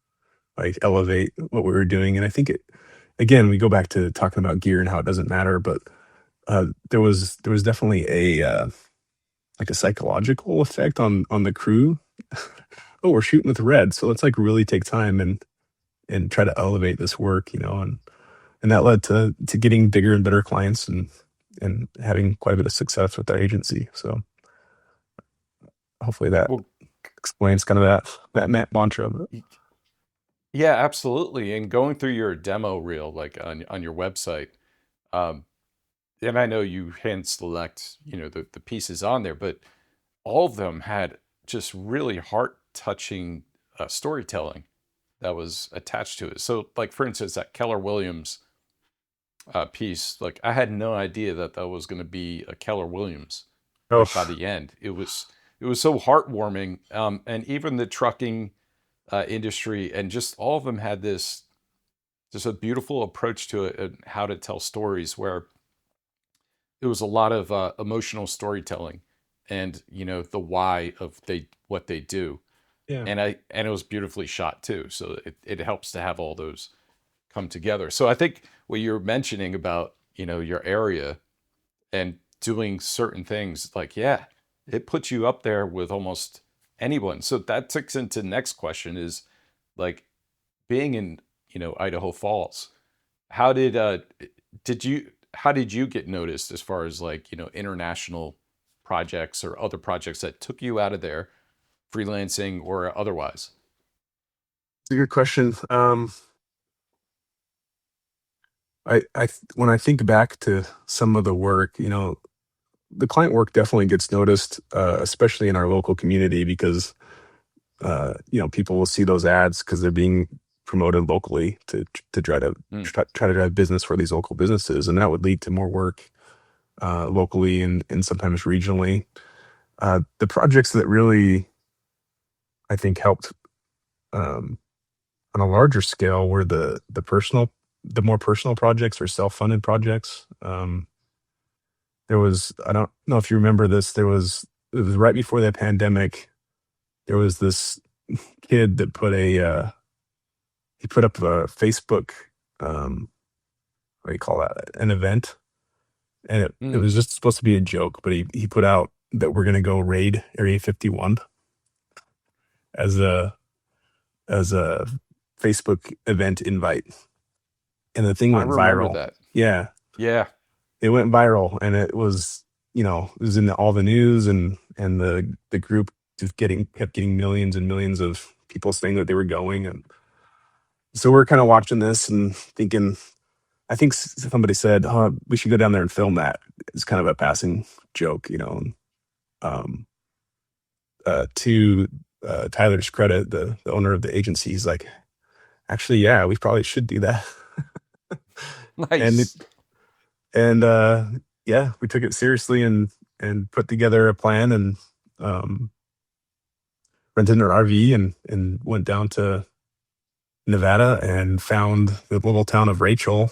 like elevate what we were doing. And I think again, we go back to talking about gear and how it doesn't matter, but there was definitely a like a psychological effect on the crew. Oh, we're shooting with red, so let's like really take time and try to elevate this work, and that led to getting bigger and better clients and having quite a bit of success with our agency. So hopefully that Well, explains kind of that mantra. But y- yeah, absolutely. And going through your demo reel, like on your website, um, and I know you hand select, the pieces on there, but all of them had just really heart touching storytelling that was attached to it. So, like for instance, that Keller Williams piece, like I had no idea that that was going to be a Keller Williams. Like by oh the end, it was so heartwarming. And even the trucking industry and just all of them had this just a beautiful approach to it and how to tell stories where it was a lot of emotional storytelling and the why of what they do yeah, and it was beautifully shot too, so it helps to have all those come together. So I think what you're mentioning about your area and doing certain things, like, yeah, it puts you up there with almost anyone. So that takes into the next question is like being in Idaho Falls. How did you how did you get noticed as far as like international projects or other projects that took you out of there, freelancing or otherwise? it's a good question. When I think back to some of the work, the client work definitely gets noticed, especially in our local community because people will see those ads because they're being promoted locally to try to Mm. try to drive business for these local businesses, and that would lead to more work locally and sometimes regionally. The projects that really I think helped um, on a larger scale were the more personal projects or self-funded projects. There was, I don't know if you remember this, it was right before the pandemic. There was this kid that he put up a Facebook, what do you call that? An event. And it Mm. was just supposed to be a joke, but he put out that we're going to go raid Area 51 as a, as a Facebook event invite. And the thing I went remember viral. that. Yeah. Yeah. It went viral, and it was, it was in all the news, and the group just kept getting millions and millions of people saying that they were going. And so we're kind of watching this and thinking, I think somebody said, "Oh, we should go down there and film that." It's kind of a passing joke, um, to Tyler's credit, the owner of the agency, he's like, "Actually, yeah, we probably should do that." and it, Nice. and yeah, we took it seriously and put together a plan, and um, rented an RV and went down to Nevada and found the little town of Rachel,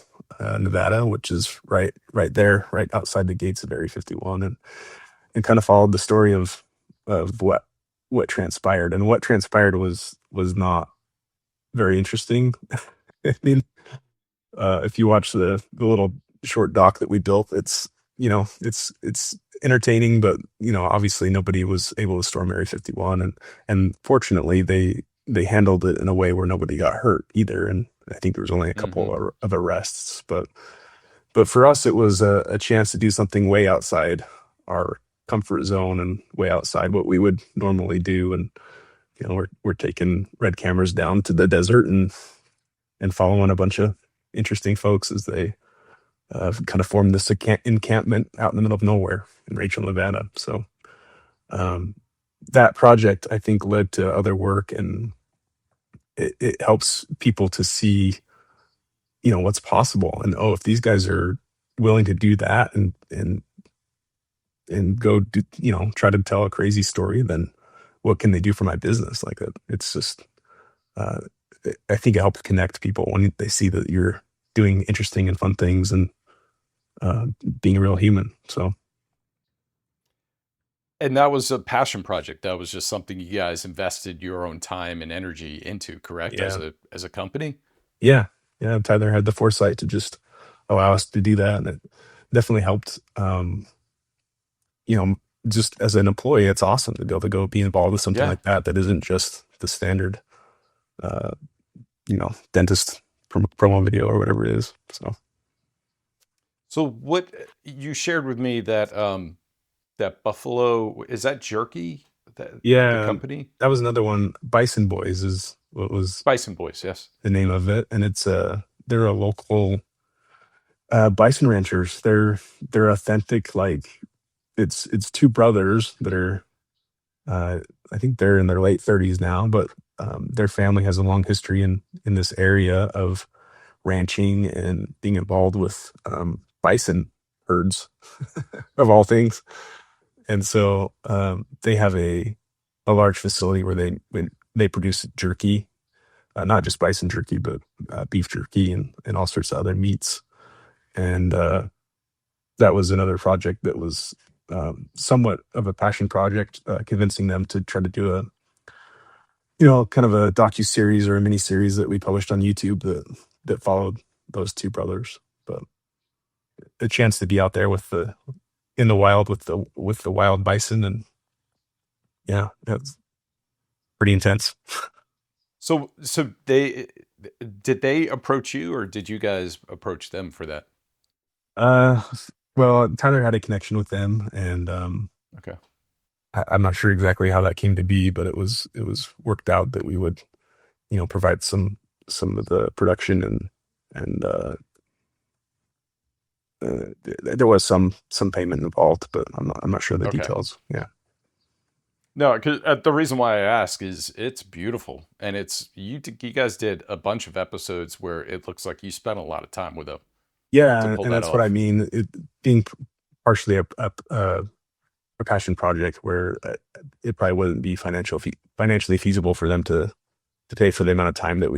Nevada, which is right there, right outside the gates of Area 51, and kind of followed the story of what transpired. And what transpired was not very interesting. I mean, if you watch the little short doc that we built, it's entertaining, but obviously nobody was able to storm Area 51, and fortunately they handled it in a way where nobody got hurt either. And I think there was only a Hmm. couple of arrests, but for us it was a chance to do something way outside our comfort zone and way outside what we would normally do. And we're taking red cameras down to the desert and following a bunch of interesting folks as they kind of formed this encampment out in the middle of nowhere in Rachel, Nevada. So um, that project, I think, led to other work, and it helps people to see, what's possible. And oh, if these guys are willing to do that and go do, try to tell a crazy story, then what can they do for my business? Like it's just, uh, I think it helps connect people when they see that you're doing interesting and fun things and uh, being a real human. So And that was a passion project. That was just something you guys invested your own time and energy into, correct? yeah, As a company? yeah, yeah. Tyler had the foresight to just allow us to do that, and it definitely helped. You know, just as an employee, it's awesome to be able to go be involved with something Yeah. like that isn't just the standard, uh, dentist promo video or whatever it is. So So what you shared with me that that Buffalo, is that jerky? That the yeah, company? that was another one. Bison Boys is what was Bison Boys, yes. the name of it, and they're a local bison ranchers. They're authentic. Like it's two brothers that are uh, I think they're in their late 30s now, but their family has a long history in this area of ranching and being involved with bison herds of all things. And so they have a large facility where they produce jerky, not just bison jerky, but beef jerky and all sorts of other meats. And that was another project that was somewhat of a passion project, convincing them to try to do a kind of a docu series or a mini series that we published on YouTube that followed those two brothers. But a chance to be out there with the in the wild with the wild bison, and yeah, that's pretty intense. So they did they approach you or did you guys approach them for that? Uh, well, Tyler had a connection with them, and Okay. I'm not sure exactly how that came to be, but it was worked out that we would provide some of the production and there was some payment involved, but I'm not sure of the Okay. details. Yeah. No, 'cause, the reason why I ask is it's beautiful, and it's you guys did a bunch of episodes where it looks like you spent a lot of time with them to Yeah, pull and that that's what I off. mean. It being partially a passion project where it probably wouldn't be financially feasible for them to pay for the amount of time that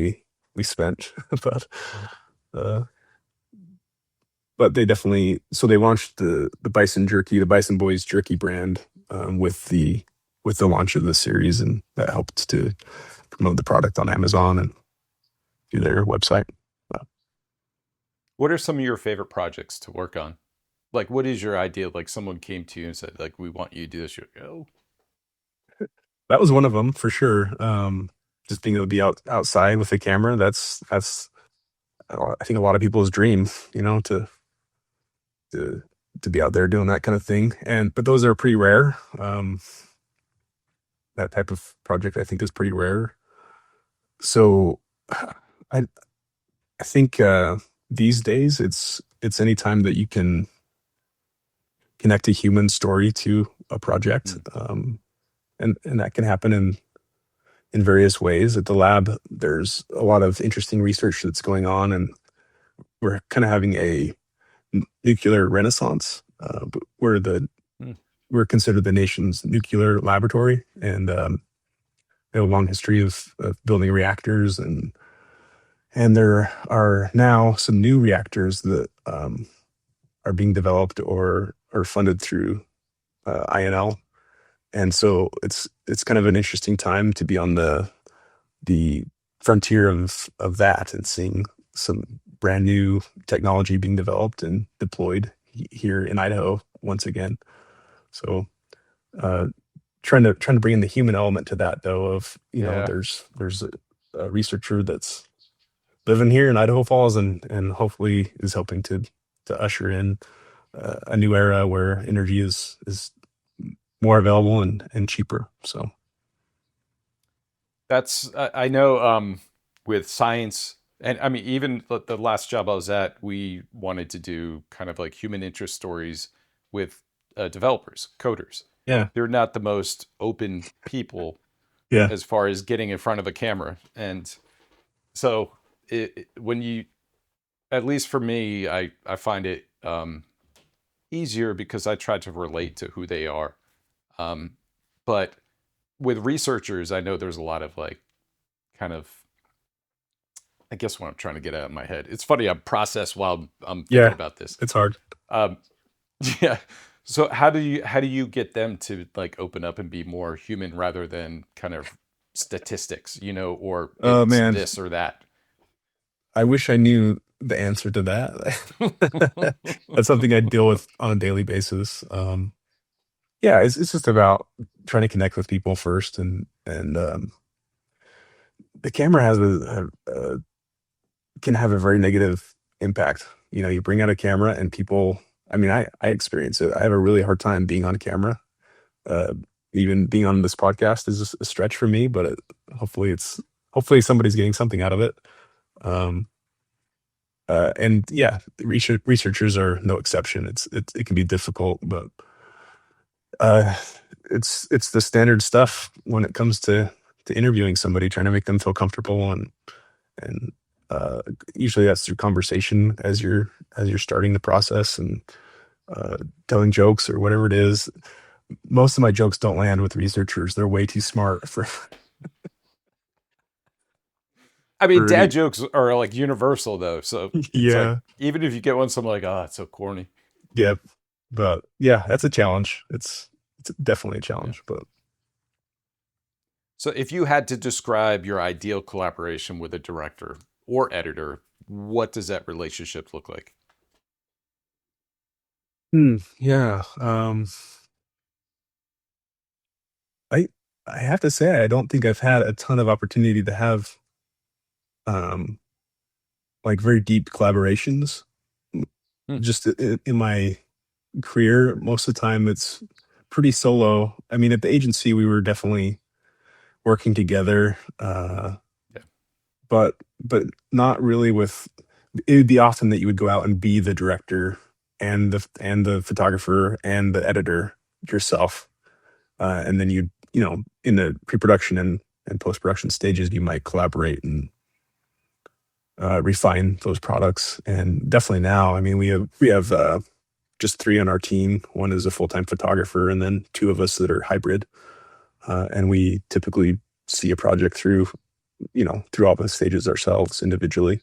we spent. but uh, but they definitely, so they launched the Bison jerky, the Bison Boys jerky brand, with the launch of the series, and that helped to promote the product on Amazon and through their website. Uh, What are some of your favorite projects to work on? Like, what is your idea? Like, someone came to you and said, like, we want you to do this. You're like, oh, that was one of them for sure. Just being able to be outside with a camera, that's I think a lot of people's dream, to to be out there doing that kind of thing. And but those are pretty rare. That type of project I think is pretty rare. So I I think these days it's any time that you can connect a human story to a project, hmm, and that can happen in various ways. At the lab, there's a lot of interesting research that's going on, and we're kind of having a nuclear renaissance. hmm. We're considered the nation's nuclear laboratory, and we have a long history of building reactors, and there are now some new reactors that are being developed or are funded through INL. And so it's kind of an interesting time to be on the frontier of that and seeing some brand new technology being developed and deployed here in Idaho once again. So uh, trying to bring in the human element to that, though, of Yeah, there's a researcher that's living here in Idaho Falls, and hopefully is helping to usher in a new era where energy is more available and cheaper. So that's I know. With science, and I mean, even the last job I was at, we wanted to do kind of like human interest stories with developers, coders. yeah, They're not the most open people yeah, as far as getting in front of a camera, and so when you, at least for me, I find it easier because I try to relate to who they are. Um, but with researchers, I know there's a lot of like kind of, I guess what I'm trying to get out of my head. It's funny, I'm process while I'm thinking yeah. about this. It's hard. Um, yeah. So how do you get them to like open up and be more human rather than kind of statistics, or Oh it's man, this or that? I wish I knew the answer to that. That's something I deal with on a daily basis. Yeah, it's just about trying to connect with people first, and the camera can have a very negative impact. You bring out a camera and people. I mean, I experience it. I have a really hard time being on camera. Uh, Even being on this podcast is a stretch for me, but hopefully somebody's getting something out of it. Um, and yeah, researchers are no exception. It can be difficult, but uh, it's the standard stuff when it comes to interviewing somebody, trying to make them feel comfortable, and uh, usually that's through conversation as you're starting the process, and uh, telling jokes or whatever it is. Most of my jokes don't land with researchers. They're way too smart for I mean, for dad any. jokes are like universal though, so it's like Yeah, even if you get one, someone like, oh, it's so corny. yeah, but yeah, that's a challenge. It's definitely a Yeah. challenge, but So if you had to describe your ideal collaboration with a director or editor, what does that relationship look like? yeah. I I have to say I don't think I've had a ton of opportunity to have um like very deep collaborations. Hmm. Just in my career, most of the time it's pretty solo. I mean, at the agency we were definitely working together, Yeah. but not really with. It would be often that you would go out and be the director and the photographer and the editor yourself, and then you'd in the pre-production and post-production stages, you might collaborate and refine those products. And definitely now, I mean, we have just three on our team. One is a full-time photographer, and then two of us that are hybrid. And we typically see a project through all the stages ourselves individually.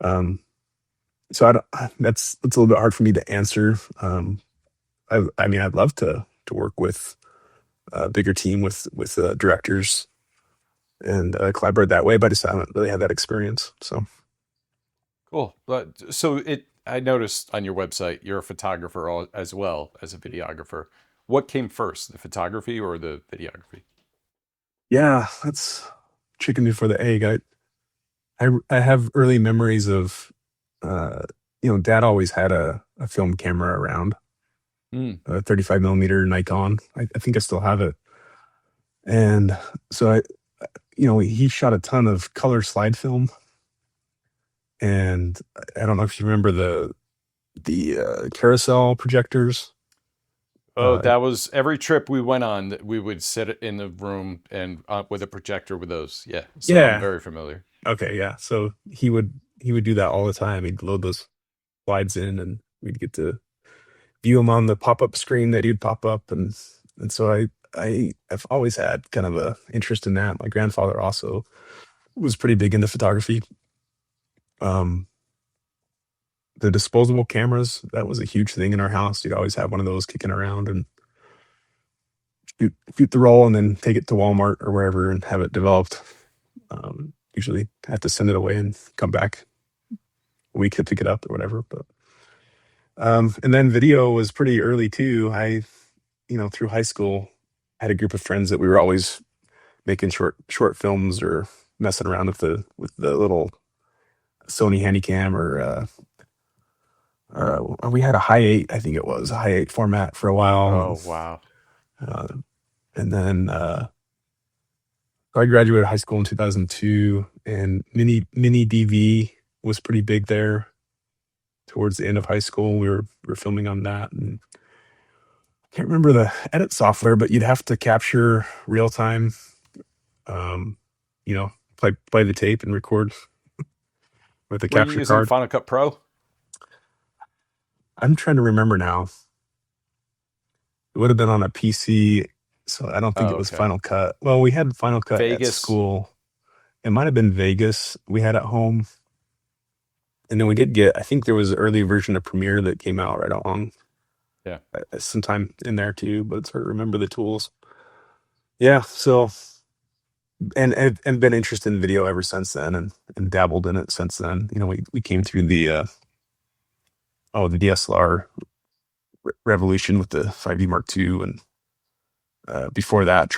Um, so that's a little bit hard for me to answer. I mean, I'd love to work with a bigger team with directors and collaborate that way, but I just haven't really had that experience. So Cool. But so I noticed on your website you're a photographer as well as a videographer. What came first, the photography or the videography? yeah, that's chicken before the egg. I have early memories of, uh, Dad always had a film camera around, Mm. a 35 millimeter Nikon. I think I still have it. And so he shot a ton of color slide film. And I don't know if you remember the carousel projectors. Oh, Uh, that was every trip we went on. That we would sit in the room and with a projector with those. Yeah, so I'm yeah. very familiar. Okay. Yeah. So he would do that all the time. He'd load those slides in, and we'd get to view them on the pop up screen that he'd pop up, and so I've always had kind of a interest in that. My grandfather also was pretty big into photography. Um, the disposable cameras, that was a huge thing in our house. You'd always have one of those kicking around and shoot the roll and then take it to Walmart or wherever and have it developed. Usually have to send it away and come back a week to pick it up or whatever. But and then video was pretty early too. Through high school, I had a group of friends that we were always making short films or messing around with the little Sony Handycam or we had a high eight, I think it was a high eight format for a while, Oh and wow. uh, then I graduated high school in 2002, and mini DV was pretty big there. Towards the end of high school, we were filming on that, and I can't remember the edit software, but you'd have to capture real time, um, play the tape and record with a Were you capture using card. Final Cut Pro? I'm trying to remember now. It would have been on a PC, so I don't think Oh, it was okay. Final Cut. Well, we had Final Cut at Vegas. school. It might have been Vegas we had at home. And then we did get, I think there was an early version of Premiere that came out right along Yeah. sometime in there too, but it's hard to remember the tools. Yeah, so, and been interested in video ever since then, and dabbled in it since then. We came through the DSLR revolution with the 5D Mark II, and before that,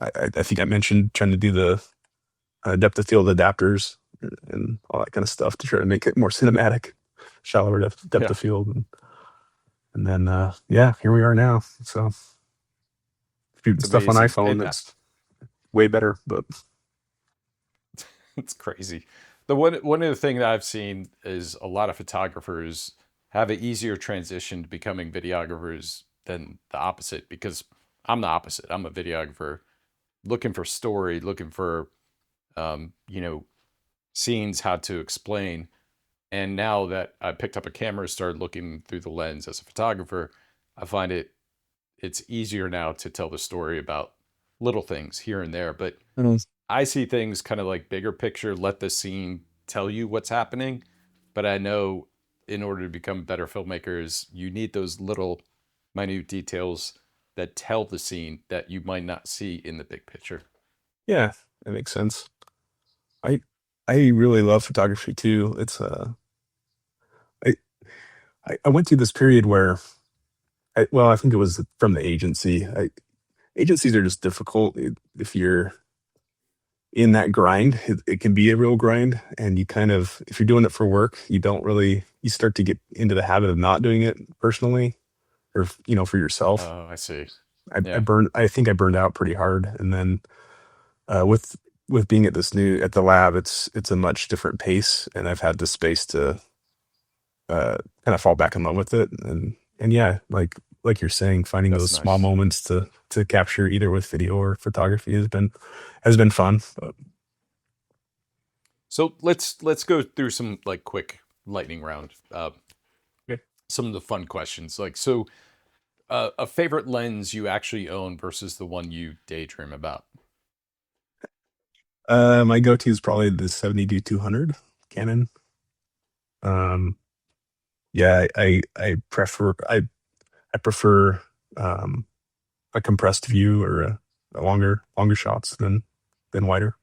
I think I mentioned trying to do the depth of field adapters and all that kind of stuff to try to make it more cinematic, shallower depth Yeah. of field, and then yeah, here we are now. So shooting It's stuff on amazing. iPhone that's way better, but It's crazy. The one of the thing that I've seen is a lot of photographers have an easier transition to becoming videographers than the opposite, because I'm the opposite. I'm a videographer looking for story, looking for um, you know, scenes, how to explain. And now that I picked up a camera, started looking through the lens as a photographer, I find it's easier now to tell the story about little things here and there. But I see things kind of like bigger picture, let the scene tell you what's happening. But I know in order to become better filmmakers, you need those little minute details that tell the scene that you might not see in the big picture. yeah, that makes sense. I I really love photography too. It's I I went through this period where I think it was from the agency. Agencies are just difficult if you're in that grind. It can be a real grind, and you kind of, if you're doing it for work, you start to get into the habit of not doing it personally or for yourself. Oh, I see. I Yeah. burned. I think I burned out pretty hard, and then with being at the lab, it's a much different pace, and I've had the space to kind of fall back in love with it, and yeah, like like you're saying, finding That's those small nice. moments to capture either with video or photography has been fun. But, So let's go through some like quick lightning round. okay. Some of the fun questions. Like a favorite lens you actually own versus the one you daydream about. My go-to is probably the 70D 200 Canon. Um, yeah, I prefer um, a compressed view or a longer shots than wider.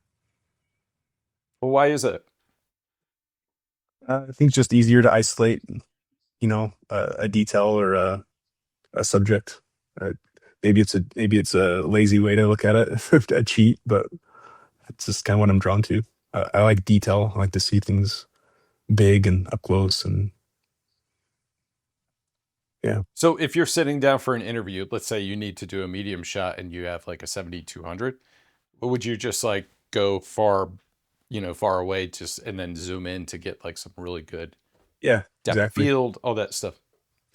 Well, why is it? I think it's just easier to isolate, a detail or a subject. Uh, maybe it's a lazy way to look at it, a cheat, but it's just kind of what I'm drawn to. I like detail. I like to see things big and up close, and yeah, So if you're sitting down for an interview, let's say you need to do a medium shot and you have like a 7200, would you just like go far, far away just and then zoom in to get like some really good yeah, depth of exactly. field, all that stuff?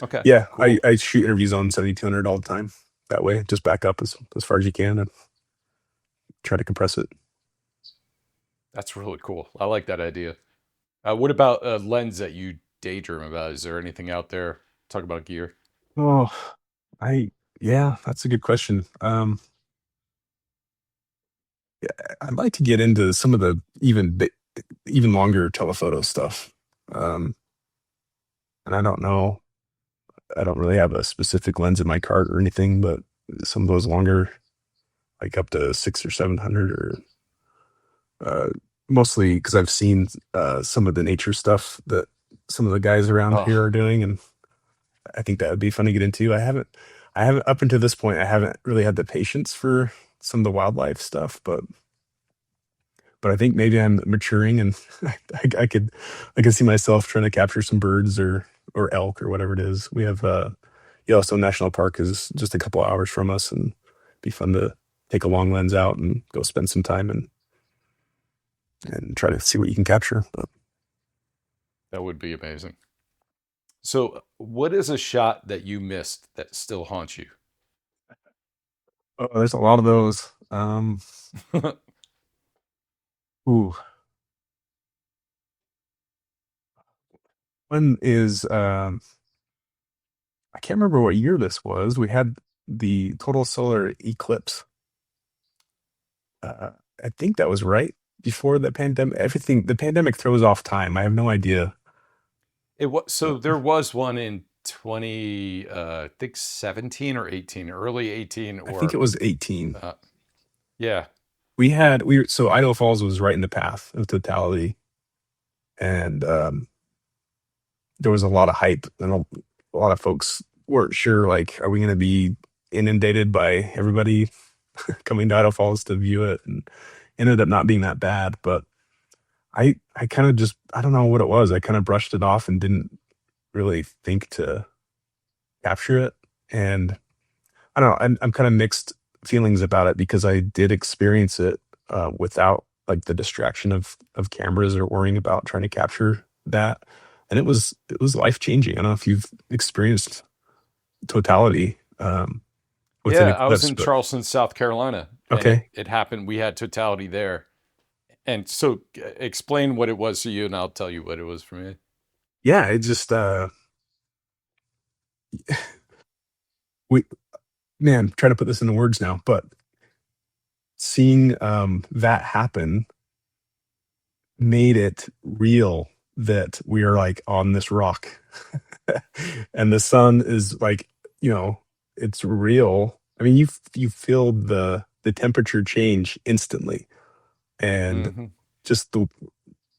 Okay, Yeah, I, cool. I shoot interviews on 7200 all the time. That way, just back up as far as you can and try to compress it. That's really cool. I like that idea. What about a lens that you daydream about? Is there anything out there? Talk about gear. Oh, I yeah, that's a good question. Yeah, I'd like to get into some of the even longer telephoto stuff. Um, and I don't know, I don't really have a specific lens in my cart or anything, but some of those longer, like up to 600 or 700, or uh, mostly because I've seen some of the nature stuff that some of the guys around here Oh, are doing, and I think that would be fun to get into. I haven't up until this point. I haven't really had the patience for some of the wildlife stuff, but I think maybe I'm maturing, and I could see myself trying to capture some birds or elk or whatever it is. We have Yellowstone National Park is just a couple hours from us, and it'd be fun to take a long lens out and go spend some time and try to see what you can capture. But, that would be amazing. So, what is a shot that you missed that still haunts you? oh, there's a lot of those. Ooh, one is I can't remember what year this was. We had the total solar eclipse. Uh, I think that was right before the pandemic. The pandemic throws off time. I have no idea. It was Uh, so there was one in 20, I think 17 or 18, early 18, I think it or was 18. uh, yeah, So Idaho Falls was right in the path of totality, and there was a lot of hype, and a lot of folks weren't sure, like, are we going to be inundated by everybody coming to Idaho Falls to view it? And ended up not being that bad, but I kind of just, I don't know what it was. I kind of brushed it off and didn't really think to capture it. And I don't know. I'm kind of mixed feelings about it because I did experience it without like the distraction of cameras or worrying about trying to capture that, and it was life changing. I don't know if you've experienced totality with an yeah. I was eclipse, in but Charleston, South Carolina, and it okay, it happened. We had totality there, and so explain what it was to you, and I'll tell you what it was for me. yeah, it just we man, try to put this into words now, but seeing that happen made it real that we are like on this rock and the sun is like, you know it's real. I mean, you feel the temperature change instantly, and Hmm. just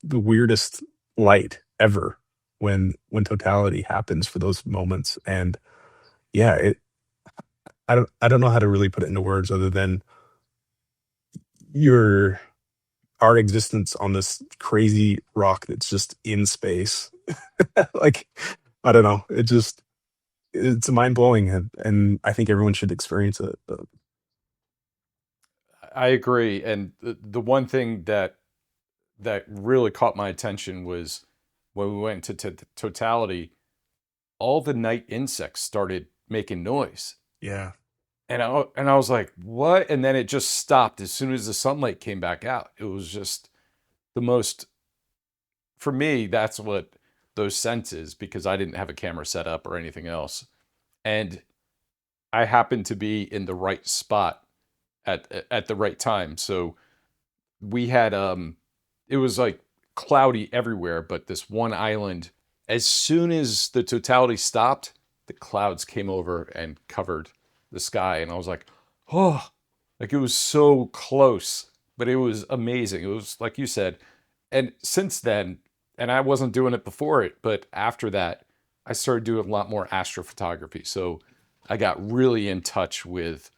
the weirdest light ever when totality happens for those moments. And yeah, I don't know how to really put it into words other than your our existence on this crazy rock that's just in space. Like, I don't know. It's mind blowing, and I think everyone should experience it. But I agree, and the one thing that really caught my attention was when we went to totality, all the night insects started making noise. Yeah. And I was like, what? And then it just stopped as soon as the sunlight came back out. It was just the most, for me, that's what those senses, because I didn't have a camera set up or anything else. And I happened to be in the right spot at the right time. So we had it was like cloudy everywhere, but this one island, as soon as the totality stopped, the clouds came over and covered the sky. And I was like, oh, like it was so close, but it was amazing. It was like you said. And since then, and I wasn't doing it before it, but after that, I started doing a lot more astrophotography. So I got really in touch with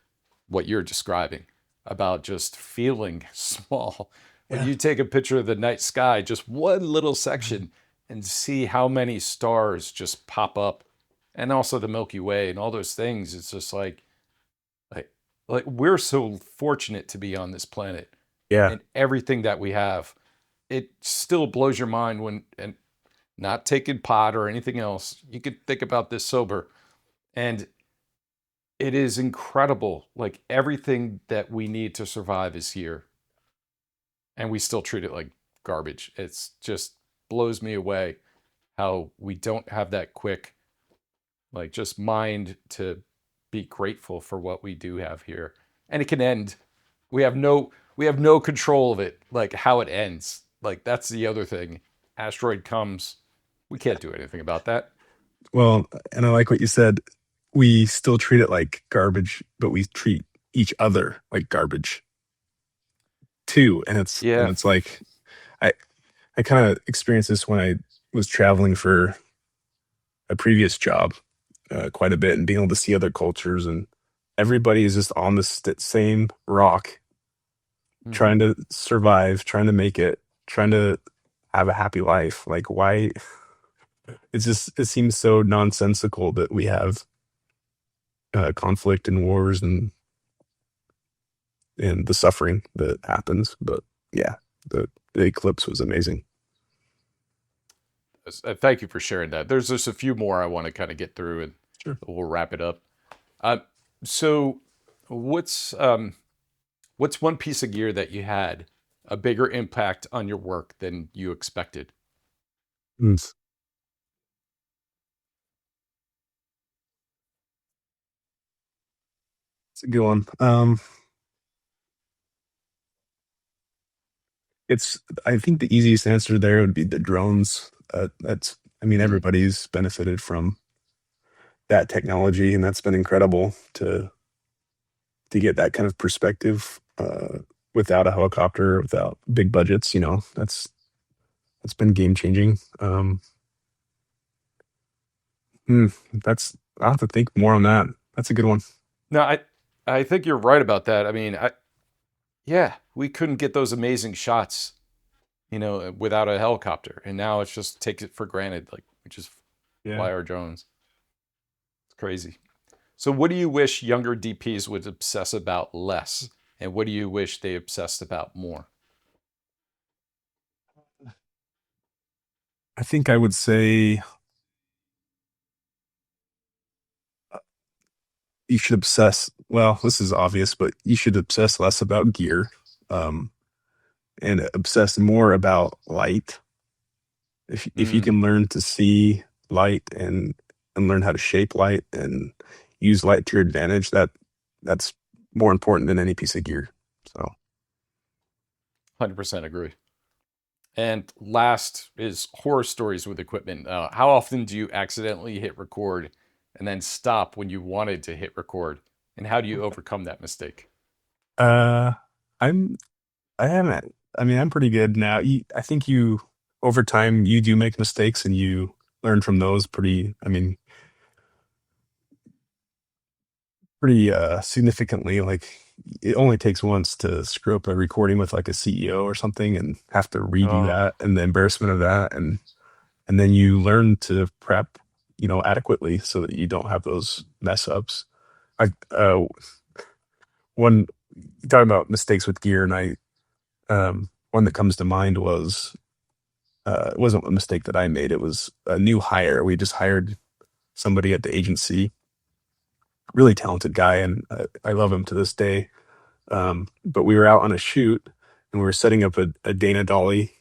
what you're describing about just feeling small. When Yeah. you take a picture of the night sky, just one little section, and see how many stars just pop up, and also the Milky Way and all those things, it's just like like we're so fortunate to be on this planet Yeah. and everything that we have. It still blows your mind when, and not taking pot or anything else, you could think about this sober, and it is incredible. Like everything that we need to survive is here, and we still treat it like garbage. It's just blows me away how we don't have that quick, like, just mind to be grateful for what we do have here. And it can end. We have no control of it, like how it ends. Like that's the other thing. Asteroid comes, we can't do anything about that. Well, and I like what you said. We still treat it like garbage, but we treat each other like garbage too. And Yeah. it's like I I kind of experienced this when I was traveling for a previous job quite a bit and being able to see other cultures, and everybody is just on the same rock, Hmm. trying to survive, trying to make it, trying to have a happy life. Like why it seems so nonsensical that we have conflict and wars and the suffering that happens. But yeah, the eclipse was amazing. Thank you for sharing that. There's just a few more I want to kind of get through, and Sure. we'll wrap it up. Uh, so, what's what's one piece of gear that you had a bigger impact on your work than you expected? Mm, it's a good one. It's I think the easiest answer there would be the drones. That's I mean Mm, everybody's benefited from that technology, and that's been incredible to get that kind of perspective without a helicopter, without big budgets. You know, that's been game changing. Hmm, that's I'll have to think more on that. That's a good one. no, I think you're right about that. I mean, yeah, we couldn't get those amazing shots, without a helicopter, and now it's just takes it for granted. Like we just Yeah. fly our drones. It's crazy. So, what do you wish younger DPs would obsess about less, and what do you wish they obsessed about more? I think I would say you should obsess. Well, this is obvious, but you should obsess less about gear, um, and obsess more about light. If you Mm, can learn to see light and learn how to shape light and use light to your advantage, that's more important than any piece of gear. So 100% agree. And last is horror stories with equipment. How often do you accidentally hit record and then stop when you wanted to hit record? And how do you overcome that mistake? uh I'm I haven't I mean I'm pretty good now. I think you over time you do make mistakes and you learn from those pretty significantly. Like it only takes once to screw up a recording with like a CEO or something and have to redo Oh, that and the embarrassment of that, and then you learn to prep, adequately so that you don't have those mess ups. I One talking about mistakes with gear, and one that comes to mind was it wasn't a mistake that I made. It was a new hire. We just hired somebody at the agency, really talented guy, and I love him to this day. But we were out on a shoot, and we were setting up a Dana dolly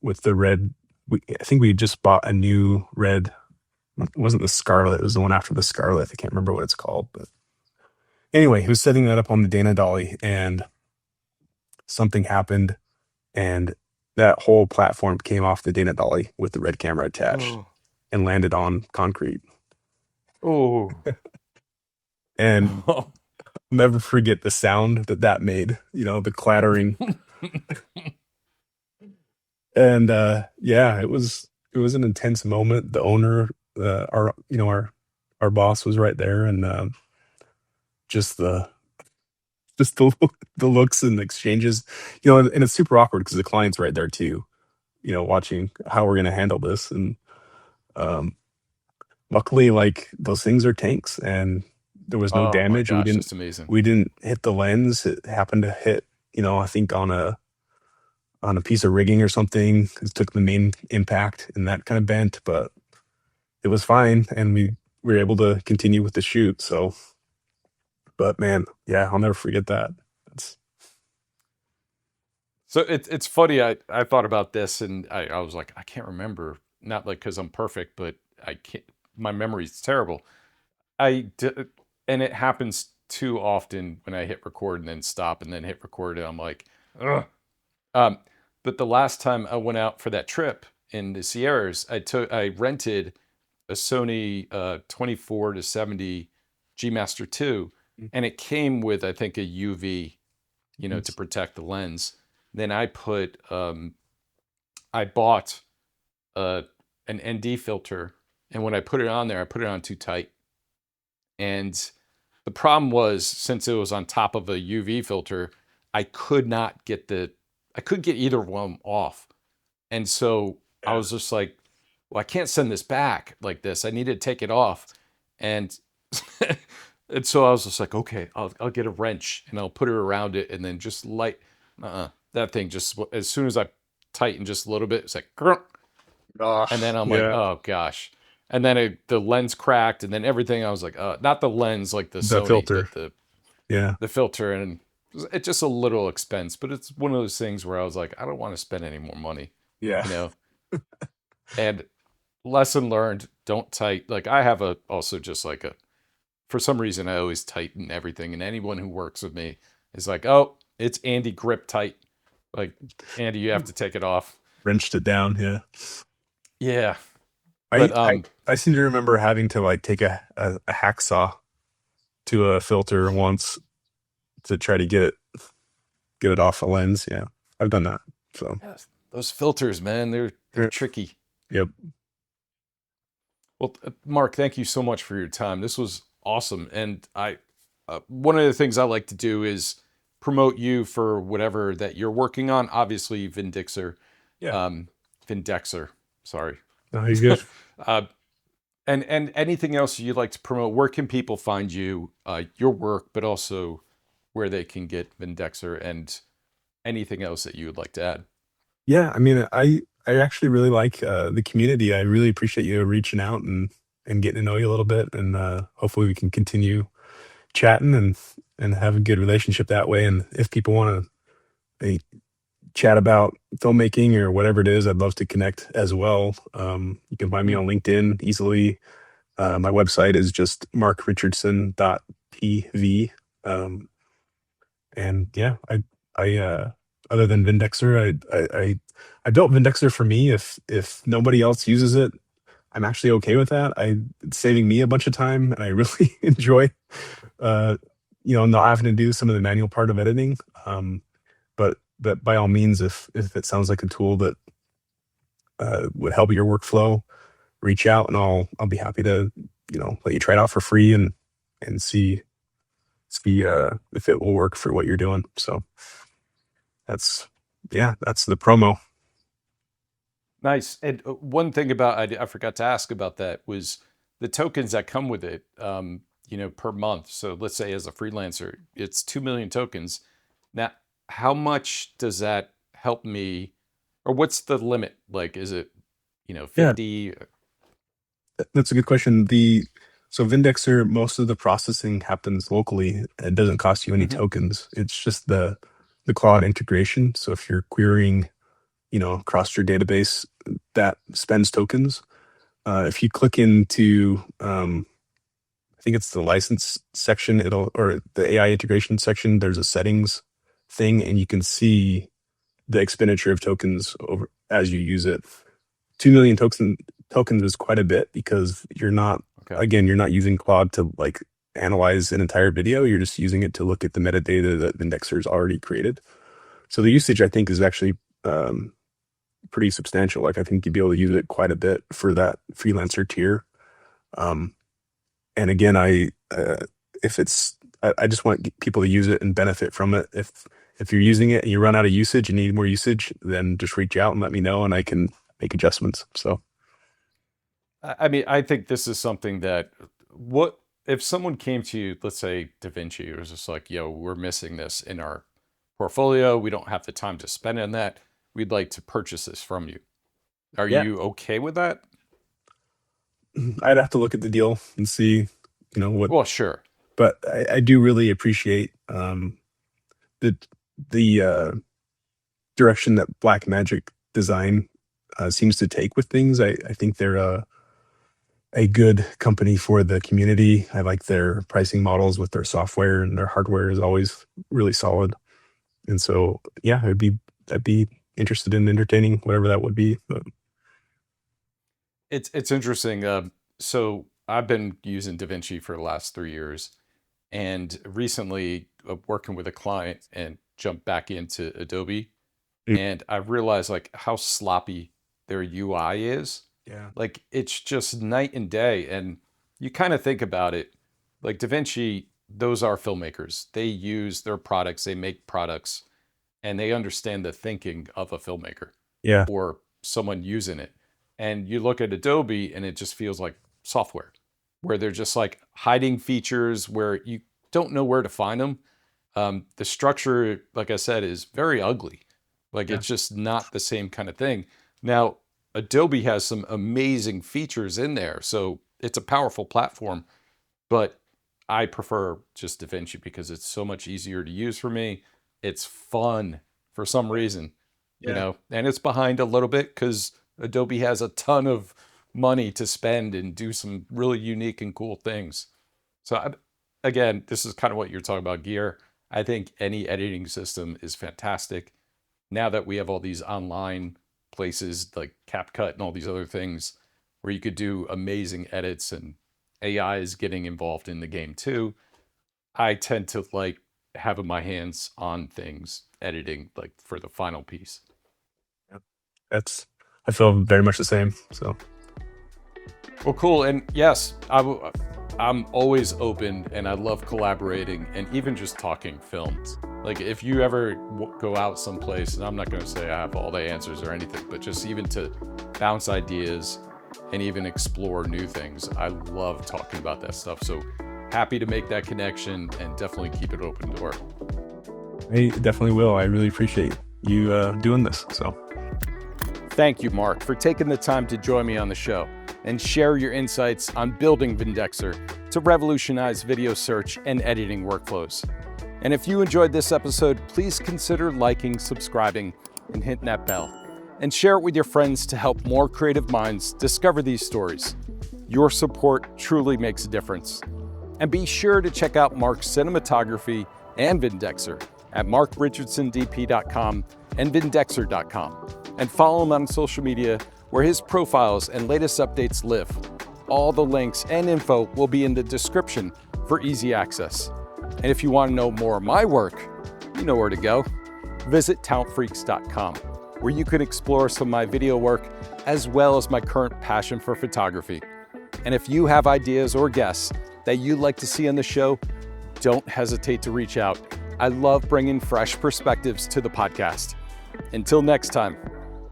with the red. I think we just bought a new red. It wasn't the Scarlet. It was the one after the Scarlet. I can't remember what it's called. But anyway, he was setting that up on the Dana dolly, and something happened, and that whole platform came off the Dana dolly with the red camera attached Oh, and landed on concrete. oh, And oh. I'll never forget the sound that made. The clattering. And yeah, it was an intense moment. The owner, our boss was right there, and just the looks and exchanges, and it's super awkward because the client's right there too, watching how we're gonna handle this. And um, luckily, like, those things are tanks, and there was no Oh my damage. We gosh, didn't that's amazing. we didn't hit the lens. It happened to hit, I think on a piece of rigging or something. It took the main impact, and that kind of bent, but it was fine, and we were able to continue with the shoot. So, but man, yeah, I'll never forget that. That's So it's funny. I thought about this and I was like, I can't remember. Not like because I'm perfect, but I can't. My memory's terrible. I did, and it happens too often when I hit record and then stop and then hit record, and I'm like, ugh. Um, but the last time I went out for that trip in the Sierras, I rented a Sony 24 to 70 G Master 2, and it came with I think a UV, to protect the lens. Then I bought uh, an ND filter, and when I put it on there, I put it on too tight. And the problem was, since it was on top of a UV filter, I could not get I couldn't get either one off. And so I yeah, was just like, well, I can't send this back like this. I need to take it off. And and so I was just like, okay, I'll get a wrench and I'll put it around it and then just that thing just as soon as I tighten just a little bit, it's like, "Grr." And then gosh, I'm like, yeah, oh gosh. And then the lens cracked and then everything. I was like, not the lens like the the Sony, filter, but yeah, the filter. And it's just a little expense, but it's one of those things where I was like, I don't want to spend any more money, yeah, you know? And lesson learned, don't tight. Like I have also just like for some reason, I always tighten everything. And anyone who works with me is like, oh, it's Andy grip tight. Like, Andy, you have to take it off. wrenched it down. Yeah, Yeah. I But I I seem to remember having to like take a hacksaw to a filter once to try to get it off a lens. Yeah, I've done that. So, yes, those filters, man, they're yeah, tricky. yep, Well, Mark, thank you so much for your time. This was awesome. And one of the things I like to do is promote you for whatever that you're working on. Obviously, yeah. um, Vindexer, sorry. No, you're good. uh, and anything else you'd like to promote, where can people find you, your work, but also where they can get Vindexer and anything else that you would like to add? Yeah, I mean, I actually really like the community. I really appreciate you reaching out and getting to know you a little bit, and hopefully we can continue chatting and have a good relationship that way. And if people want to chat about filmmaking or whatever it is, I'd love to connect as well. You can find me Hmm. on LinkedIn easily. My website is just markrichardson.tv. Um, and yeah, I other than Vindexer, I built Vindexer for me. If nobody else uses it, I'm actually okay with that. It's saving me a bunch of time, and I really enjoy, uh, not having to do some of the manual part of editing. But by all means, if it sounds like a tool that would help your workflow, reach out, and I'll be happy to let you try it out for free and see if it will work for what you're doing. So that's yeah, that's the promo. Nice. And one thing about I forgot to ask about that was the tokens that come with it, per month. So let's say as a freelancer, it's 2 million tokens. Now, how much does that help me, or what's the limit? Like, is it, Yeah, 50? that's a good question. So Vindexer, most of the processing happens locally. It doesn't cost you any Mm-hmm. tokens. It's just the Claude integration. So if you're querying, across your database, that spends tokens. If you click into, I think it's the license section, or the AI integration section, there's a settings thing, and you can see the expenditure of tokens over as you use it. 2 million tokens is quite a bit because you're not Okay. using Claude to like analyze an entire video. You're just using it to look at the metadata that Vindexer's already created. So the usage, I think, is actually pretty substantial. Like I think you'd be able to use it quite a bit for that freelancer tier. Um, and again, I just want people to use it and benefit from it. If you're using it and you run out of usage and need more usage, then just reach out and let me know, and I can make adjustments. So I mean, I think this is something that what if someone came to you, let's say DaVinci, or was just like, yo, we're missing this in our portfolio. We don't have the time to spend on that. We'd like to purchase this from you. Are yeah, you okay with that? I'd have to look at the deal and see, what. Well, sure. But I do really appreciate the the direction that Black Magic Design seems to take with things. I think they're a good company for the community. I like their pricing models with their software, and their hardware is always really solid. And so, yeah, I'd be interested in entertaining whatever that would be. But It's interesting. So I've been using DaVinci for the last 3 years, and recently working with a client and jumped back into Adobe, and I realized like how sloppy their UI is. yeah, Like it's just night and day. And you kind of think about it, like DaVinci, those are filmmakers. They use their products, they make products, and they understand the thinking of a filmmaker yeah, or someone using it. And you look at Adobe and it just feels like software where they're just like hiding features where you don't know where to find them. The structure, like I said, is very ugly. Like yeah, it's just not the same kind of thing. Now, Adobe has some amazing features in there. So it's a powerful platform, but I prefer just DaVinci because it's so much easier to use for me. It's fun for some reason, yeah, and it's behind a little bit because Adobe has a ton of money to spend and do some really unique and cool things. So again, this is kind of what you're talking about, gear. I think any editing system is fantastic. Now that we have all these online places like CapCut and all these other things where you could do amazing edits, and AI is getting involved in the game too, I tend to like having my hands on things, editing like for the final piece. yeah. That's I feel very much the same. So Well, cool. And yes, I'm always open and I love collaborating and even just talking films. Like if you ever go out someplace, and I'm not going to say I have all the answers or anything, but just even to bounce ideas and even explore new things, I love talking about that stuff. So happy to make that connection and definitely keep it open door. I definitely will. I really appreciate you doing this. So Thank you, Mark, for taking the time to join me on the show and share your insights on building Vindexr to revolutionize video search and editing workflows. And if you enjoyed this episode, please consider liking, subscribing, and hitting that bell. And share it with your friends to help more creative minds discover these stories. Your support truly makes a difference. And be sure to check out Mark's cinematography and Vindexr at markrichardsondp.com and vindexr.com. And follow him on social media where his profiles and latest updates live. All the links and info will be in the description for easy access. And if you want to know more of my work, you know where to go. Visit talentfreaks.com, where you can explore some of my video work as well as my current passion for photography. And if you have ideas or guests that you'd like to see on the show, don't hesitate to reach out. I love bringing fresh perspectives to the podcast. Until next time,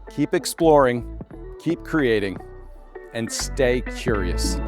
keep exploring, keep creating, and stay curious.